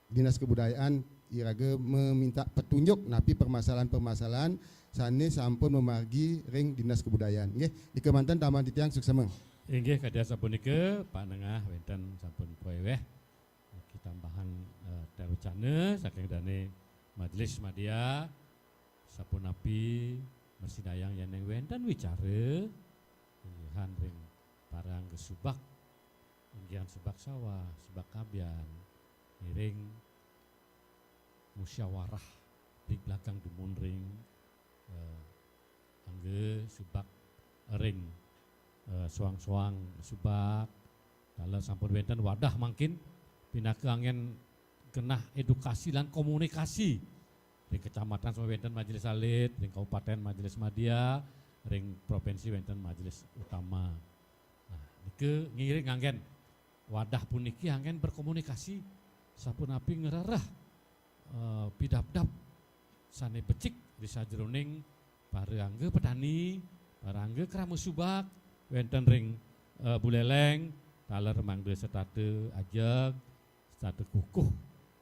dinas kebudayaan iraga meminta petunjuk napi permasalahan-permasalahan sane sampun memargi ring dinas kebudayaan. Nggih, di Kemanten Taman Titiang suksema. Inggih kadya sapunike Pak Nengah wenten sampun poeweh tambahan dawucane saking dane Majelis Madya sapunapi masih dayang yeneng wenten wicara pilihan ring parang ke subak, inggian subak sawah, subak kabian, miring musyawarah di belakang dumun ring, angge subak ring suang-suang subak, kalau sampun wenten wadah mungkin pinake angin genah edukasi dan komunikasi ring kecamatan sama wenten majelis alit, ring kabupaten majelis madya, ring provinsi wenten majelis utama. Nah, nike ngiring angin wadah puniki angin berkomunikasi sapun api ngerarah pidap-dap sane becik di sajroning para angge petani, para angge keramu subak, wenten ring buleleng, taler mangde setate ajeg, setate kukuh,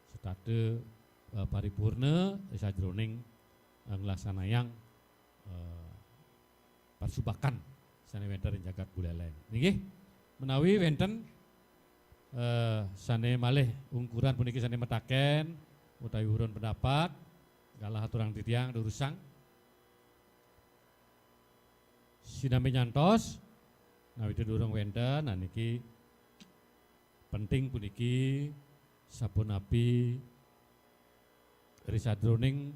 setate paripurna di sajroning ngelaksanayang parsubakan sane wenten ring jagat buleleng. Nggih menawi wenten sane malih ungkuran puniki sane metaken utawi urun pendapat kalah aturang titiang durusang sinambi nyantos nawi durung wenten niki penting puniki sapun api risadroning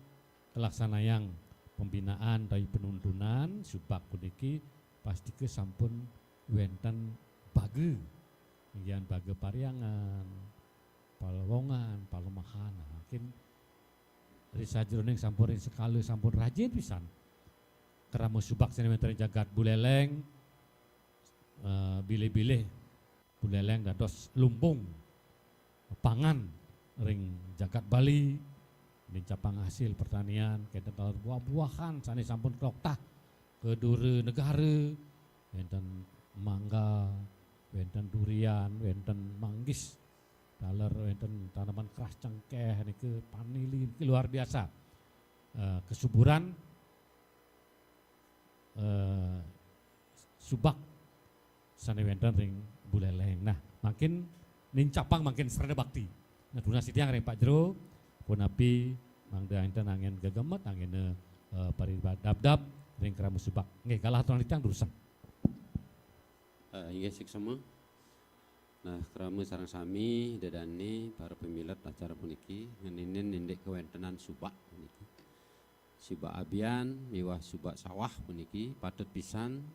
kelaksanayang pembinaan dari penuntunan subak puniki pasti ke sampun wenten bage inggian bage pariangan palwongan palemahan mungkin risadroning sampun sekali sampun rajin pisan keramu subak senimeter jagat buleleng bilih-bilih buleleng dados lumbung pangan ring jagat Bali mencapang hasil pertanian kenten taur buah-buahan sani sampun kloktah ke dure negara wenten mangga wenten durian wenten manggis daler wenten tanaman keras cengkeh niki panili niki luar biasa kesuburan subak sane wenten ring buleleng. Nah makin nincapang makin serda bakti nah duna sitiang ring Pak Jero pun api mangda enten angin gegemet angin paribadab-dab ring keramu subak nggih kalah aturan titiang durusang Inggih siksama. Nah, keramu sareng sami dedane para pemilat acara puniki ngeninin nindek kewentenan subak puniki. Subak abian miwah subak sawah puniki patut pisan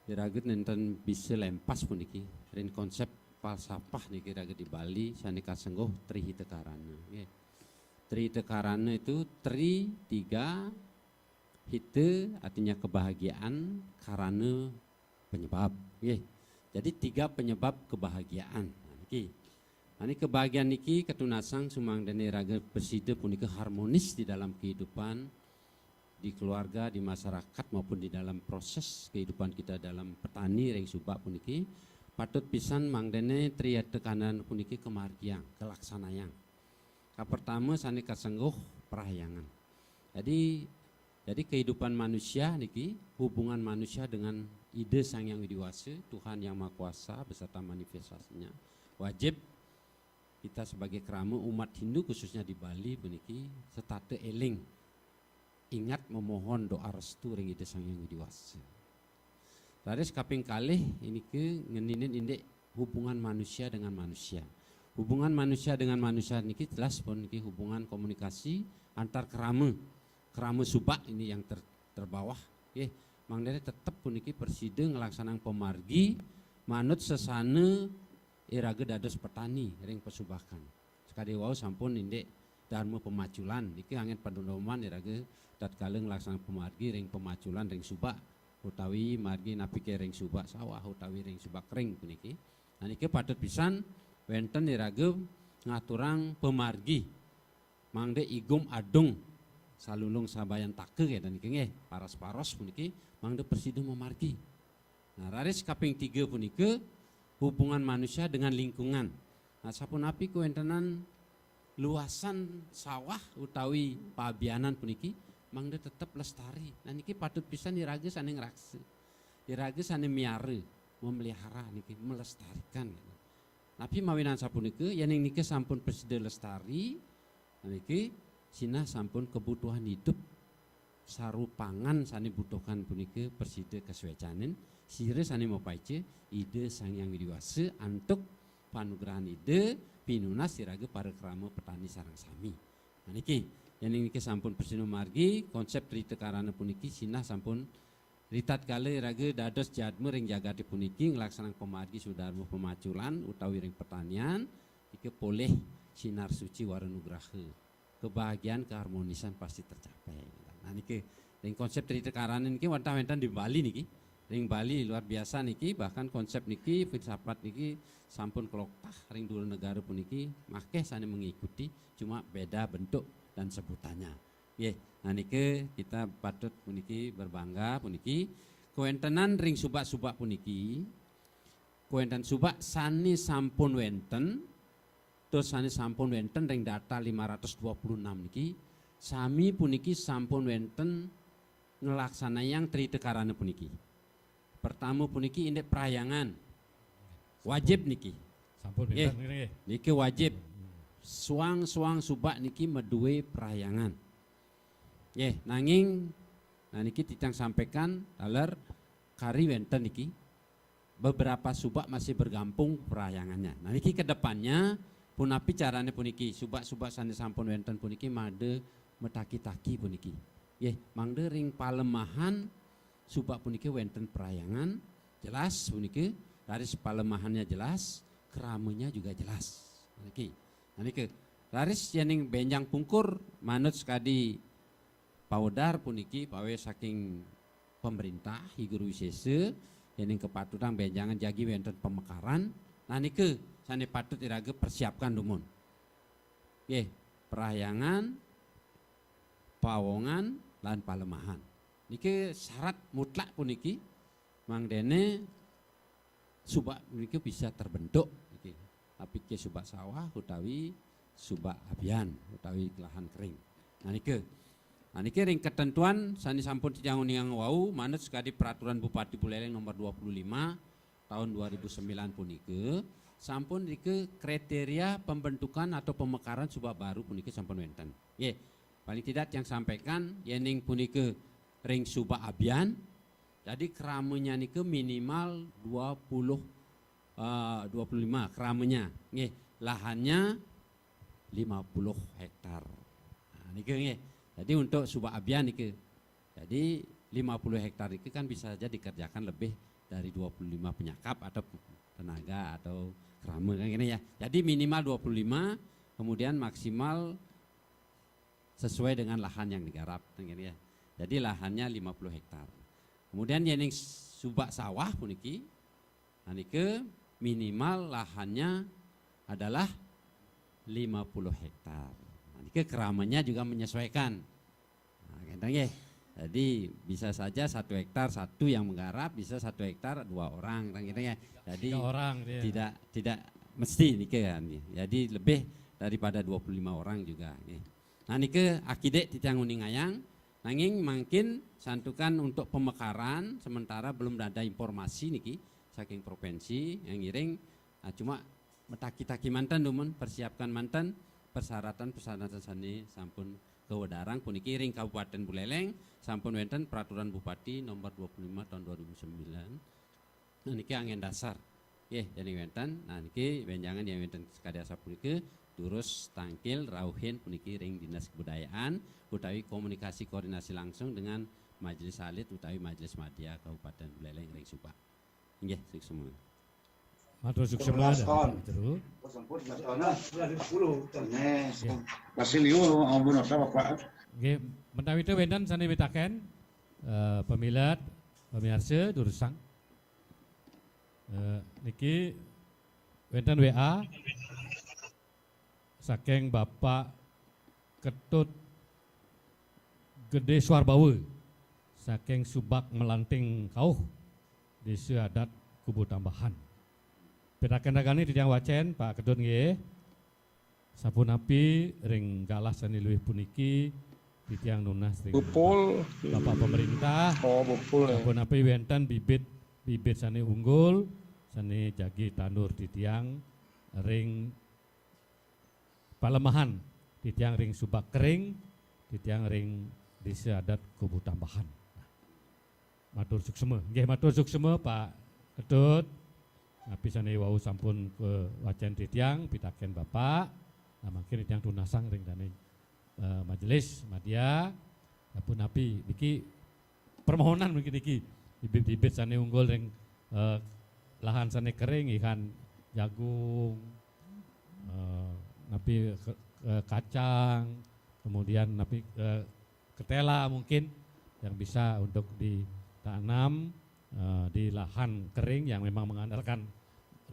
diraget nenten bisa lempas puniki. Rin konsep falsafah niki raget di Bali sanika sengguh trihite karana. Nggih. Trihite karana itu tiga hite artinya kebahagiaan karena penyebab. Nggih. Jadi 3 penyebab kebahagiaan. Ini kebahagiaan niki ketunasang sumang dene raga bersida punika harmonis di dalam kehidupan di keluarga, di masyarakat maupun di dalam proses kehidupan kita dalam petani ring subak puniki patut pisan mangdene triya tekanan puniki kemargiang, kelaksanayang. Pertama sani kasengguh perahyangan. Jadi kehidupan manusia niki hubungan manusia dengan ide Sang Yang Widiwasa, Tuhan Yang Maha Kuasa beserta manifestasinya. Wajib kita sebagai keramu umat Hindu khususnya di Bali puniki setate eling ingat memohon doa restu ring ide Sang Yang Widiwasa. Laris kaping kalih ini ke ngeninin indek hubungan manusia dengan manusia. Hubungan manusia dengan manusia niki jelas pun niki hubungan komunikasi antar keramu subak ini yang terbawah. Mangdene tetap puniki persida ngelaksanang pemargi manut sesane irage dados petani ring pesubakan. Sekali wau sampun indek dharma pemaculan niki angin pandonoman irage tatkala ngelaksanang pemargi ring pemaculan ring subak utawi margi napike ring subak sawah utawi ring subak ring puniki. Nah niki patut pisan wenten irage ngaturang pemargi mangde igum adung salulung sabayan take ya dan niki paras-paros puniki mangde persida memargi. Nah raris kaping 3 puniki hubungan manusia dengan lingkungan. Nah sapunapi kuwentenan luasan sawah utawi pabianan puniki mangde tetep lestari. Nah niki patut pisan irage sane ngrakse. Irage sane miare, memelihara niki melestarikan. Tapi mawinan sapuniki yen niki sampun persida lestari, niki sinah sampun kebutuhan hidup saru pangan sani butuhkan punike persida kesuecanen sire sani mopaice ide sang yang widiwasa antuk panugerahan ide pinuna siraga para kerama petani sarang sami. Nah niki yang niki sampun persino margi konsep rite karana puniki sinah sampun ritat kale raga dados jadme ring jagati puniki ngelaksanang pemargi sudarmo pemaculan utawi ring pertanian iki poleh sinar suci waranugraha kebahagiaan keharmonisan pasti tercapai. Nah niki ring konsep rite karana niki wonten di Bali niki ring Bali luar biasa niki bahkan konsep niki filsafat niki sampun keloktah ring dua negara puniki makeh sane mengikuti cuma beda bentuk dan sebutannya. Nggih, nah niki kita patut puniki berbangga puniki kuentenan ring subak-subak puniki. Kuenten subak sani sampun wenten terus sani sampun wenten ring data 526 niki sami puniki sampun wenten ngelaksanayang trite karana puniki. Pertama puniki indek perayangan wajib niki. Sampun Nggih, pinten niki. niki wajib. Suang-suang subak niki medue perayangan. Nanging nah niki titang sampaikan dalar kari wenten niki beberapa subak masih bergampung perayangannya. Nah niki kedepannya punapi carane puniki subak-subak sane sampun wenten puniki made metaki-taki puniki. Mangde ring palemahan subak puniki wenten perayangan jelas puniki dari palemahannya jelas keramenya juga jelas. Nah niki laris yening benjang pungkur manut sekadi pawedar puniki pawe saking pemerintah higuru wisese yening kepatutan benjangan jagi wenten pemekaran. Nah niki sane patut iraga persiapkan dumun. Perayangan, pawongan lan palemahan. Niki syarat mutlak puniki mangdene subak niki bisa terbentuk niki. Tapi ke subak sawah utawi subak abian utawi lahan kering. Nah niki ring ketentuan sani sampun dijangun yang wau manut sekali peraturan Bupati Buleleng nomor 25 tahun 2009 punike sampun niki kriteria pembentukan atau pemekaran subak baru punike sampun wenten. Paling tidak yang sampaikan yening punike ring subak abian jadi keramenya niki minimal 25 keramenya. Lahannya 50 hektar. Nah, niki. Jadi untuk subak abian niki. Jadi 50 hektar niki kan bisa saja dikerjakan lebih dari 25 penyakap atau tenaga atau kerama kan gini ya. Jadi minimal 25 kemudian maksimal sesuai dengan lahan yang digarap kan gini ya. Jadi lahannya 50 hektar. Kemudian yang subak sawah puniki, nah niki minimal lahannya adalah 50 hektar. Nah, niki keramanya juga menyesuaikan. Nah, ya. Jadi bisa saja 1 hektar satu yang menggarap, bisa 1 hektar 2 orang kan gitu ya. Jadi 3 orang dia. tidak mesti niki kan. Jadi lebih daripada 25 orang juga. Nah niki akidek titiang uning ayang. Nanging mungkin santukan untuk pemekaran sementara belum ada informasi niki saking provinsi yang ngiring cuma metaki-taki mantan dumun persiapkan mantan persyaratan sani sampun kewedarang puniki ring Kabupaten Buleleng sampun wenten peraturan Bupati nomor 25 tahun 2009. Nah niki angin dasar. Jadi wenten nah niki benjangan yang wenten sekali asap puniki terus tangkil rauhin puniki ring Dinas Kebudayaan utawi komunikasi koordinasi langsung dengan Majelis Alit utawi Majelis Madya Kabupaten Buleleng ring Subak. Nggih, semua. Matur suksema ada. Basilio ampun Bapak. Nggih, menawi itu wenten sani pitaken pemilat pemirsa durusang. Niki wenten WA saking Bapak Ketut Gede Suarbawe saking Subak Melanting Kauh Desa Adat Kubu Tambahan. Pitaken dagani titiang wacen Pak Ketut nggih. Sapunapi ring galah sani luwih puniki titiang nunas ring Bupul Bapak pemerintah. bupul ya. Sapunapi wenten bibit sani unggul sani jagi tandur titiang ring palemahan titiang ring subak kering titiang ring desa adat Kubu Tambahan. Matur suksema, nggih matur suksema Pak Ketut. Napi sane wau sampun ke wacan titiang pitaken Bapak. Nah mangkin titiang tunasang ring dane majelis madya. Apun napi iki permohonan mungkin iki bibit-bibit sane unggul ring lahan sane kering ikan jagung, napi kacang, kemudian napi ketela mungkin yang bisa untuk ditanam di lahan kering yang memang mengandalkan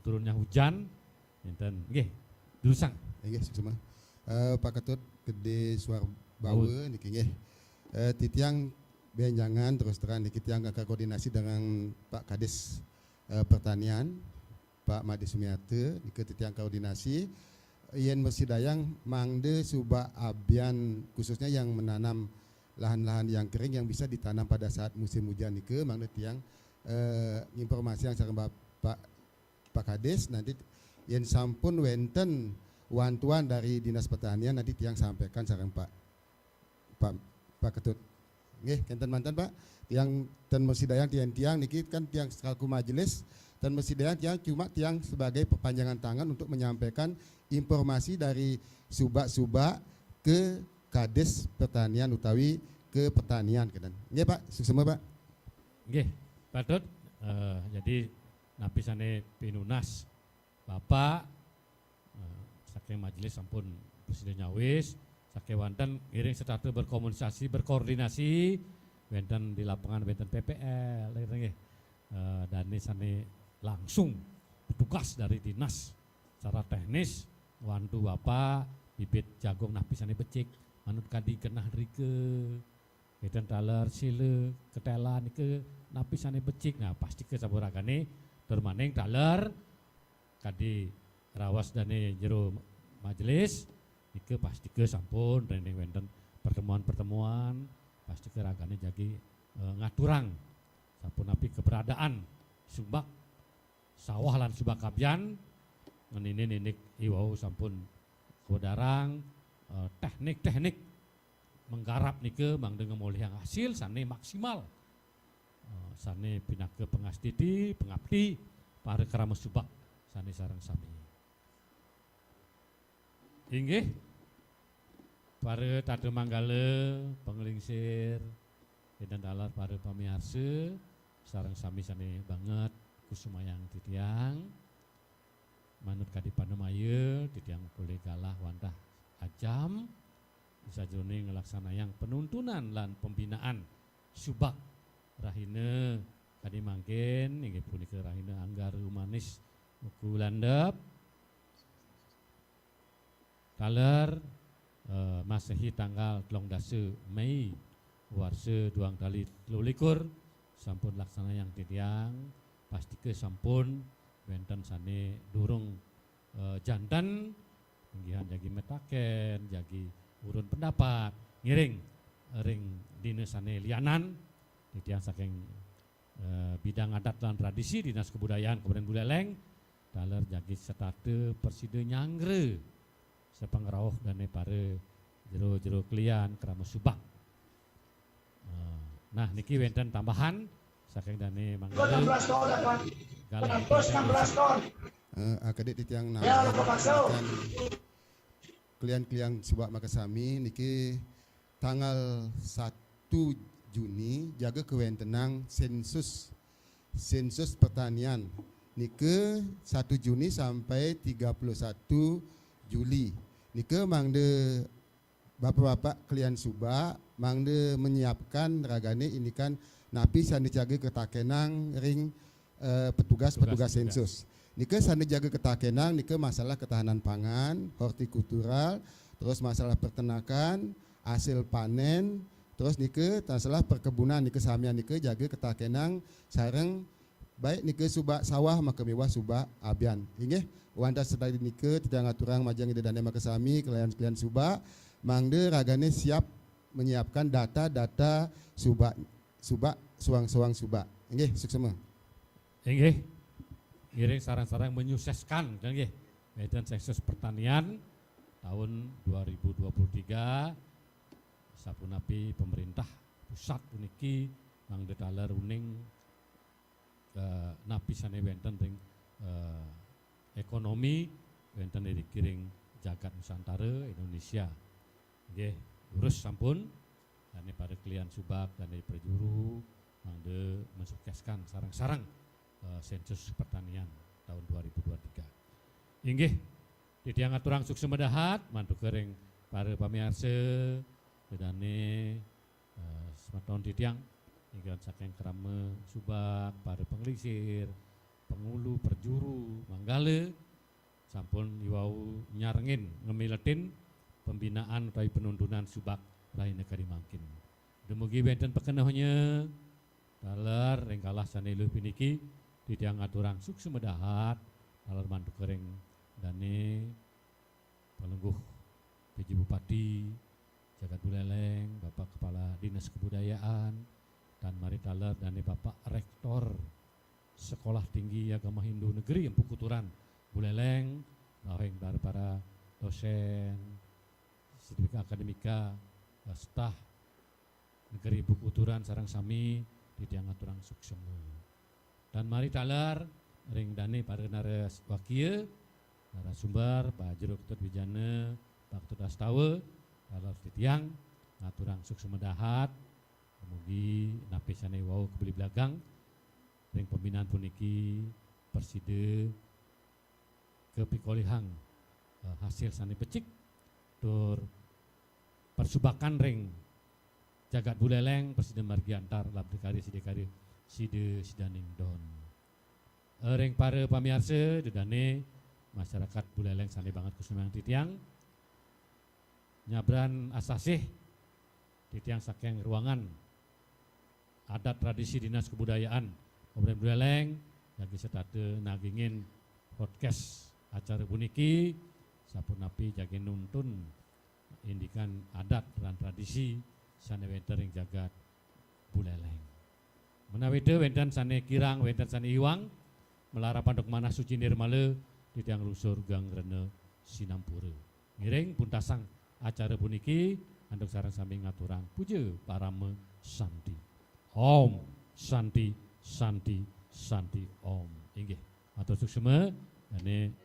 turunnya hujan. Enten nggih, dusang. Nggih semua. Pak Ketut gede suar bawa niki nggih. Titiang benjangan terus terang niki tiang akan koordinasi dengan Pak Kades Pertanian, Pak Made Sumiate niki titiang koordinasi yen Mersidayang mangde subak abian khususnya yang menanam lahan-lahan yang kering yang bisa ditanam pada saat musim hujan niki mangde tiang informasi yang sareng Pak Kades nanti yen sampun wenten wantuan dari Dinas Pertanian nanti tiang sampaikan sareng Pak Ketut. Nggih, kenten mantan Pak. Tiang dan Mersidayang tiang niki kan tiang selaku majelis dan Mersidayang tiang cuma tiang sebagai perpanjangan tangan untuk menyampaikan informasi dari subak-subak ke Kades Pertanian utawi ke pertanian kedan. Nggih Pak, sukses Pak. Nggih, patut jadi napisane pinunas Bapak saking majelis sampun presiden nyawis saking wonten ngiring secara berkomunikasi berkoordinasi wonten di lapangan wonten PPL nggih dan sane langsung petugas dari dinas secara teknis wantu Bapak bibit jagung napisane becik manut kadi kenah rike Wedan taler sile ketela nike napisane becik nah pasti ke saburagane termaning taler kadi rawas dane jero majelis nike pasti ke sampun rendeng wenten pertemuan-pertemuan pasti ke ragane jagi ngaturang sampun napi keberadaan subak sawah lan subak kabian ngenini ninik iwau sampun kodarang teknik-teknik menggarap nike mangde ngemoleh yang hasil sane maksimal sane pinake pengastiti pengabdi para kerama subak sane sareng sami inggih para tade manggale penglingsir dan dalar para pamiarsa sareng sami sane banget kusumayang titiang manut kadi panemaya titiang boleh galah wantah ajam bisa jroning ngelaksanayang penuntunan lan pembinaan subak rahina kadi mangkin inggih punika rahina anggar humanis muku landep kaler Masehi tanggal 13 Mei warse 2023 sampun laksana yang titiang pasti ke sampun wenten sane durung jantan penggihan jagi metaken jagi urun pendapat ngiring ring dinas sane lianan titiang saking bidang adat dan tradisi dinas kebudayaan Kabupaten Buleleng daler jagi setate perside nyangre sepangrauh dan para jero-jero klian kerama subak. Nah niki wenten tambahan saking dane manggale 16 ton. Akadik titiang klien-klien subak Makasami niki tanggal 1 Juni jaga kewentenang sensus pertanian nike 1 Juni sampai 31 Juli nike mangde bapak-bapak klien subak mangde menyiapkan ragane ini kan napi sandi jaga ketakenang ring petugas sensus nike sandi jaga ketakenang nike masalah ketahanan pangan hortikultural terus masalah peternakan hasil panen terus nike masalah perkebunan nike samian nike jaga ketakenang sareng baik nike subak sawah maka mewah subak abian inggih wanda sedaya nike tidak ngaturang majang ide dane Makasami klien-klien subak mangde ragane siap menyiapkan data-data subak suang-suang subak inggih suksema inggih ngiring sarang-sarang menyukseskan kan nggih medan sensus pertanian tahun 2023 sapunapi pemerintah pusat puniki mangde taler uning napi sane wenten ring ekonomi wenten dikiring jagat Nusantara Indonesia. Nggih, urus sampun dan para klien subak dan perjuru mangde mensukseskan sarang-sarang sensus pertanian tahun 2023. Inggih, titiang aturang sukses medahat mantu kering para pamirsa dedane sematon titiang ingkang saking krama subak para penglisir pengulu perjuru manggale sampun iwau nyarengin ngemiletin pembinaan utawi penuntunan subak rai negari mangkin. Dumugi wenten pekenahnya daler ringkalah sanelu piniki titiang aturang sukses medahat daler mantu kering dane pelengguh PJ Bupati Jagat Buleleng, Bapak Kepala Dinas Kebudayaan, dan mari taler dane Bapak Rektor Sekolah Tinggi Agama Hindu Negeri Empu Kuturan Buleleng, lahing para dosen, sidika akademika, staf Negeri Empu Kuturan sarang sami titiang aturang suksema. Dan mari taler ring dane para naras wakieu narasumber Pak Jero Ketut Wijana, Pak Ketut Astawa, kalau titiang ngaturang sukses medahat, mugi napisane wau kebeli belagang, ring pembinaan puniki perside kepikolihang hasil sane pecik, tur persubakan ring jagat Buleleng perside margiantar labdekari sidekari side sidaning don. Ring para pamirsa dedane masyarakat Buleleng sane banget kusumang titiang nyabran asasih titiang saking ruangan adat tradisi dinas kebudayaan Kabupaten Buleleng lagi setate nagingin podcast acara puniki sapunapi jagi nuntun indikan adat dan tradisi sane wenten ing jagat Buleleng. Menawi teu wenten sane kirang wenten sane iwang melarapan dok manah suci nirmale titiang lusur gang rene Sinampura. Ngiring puntasang acara puniki andok sareng sami ngaturang puja parame santi. Om santi santi santi om. Inggih. Matur suksema dane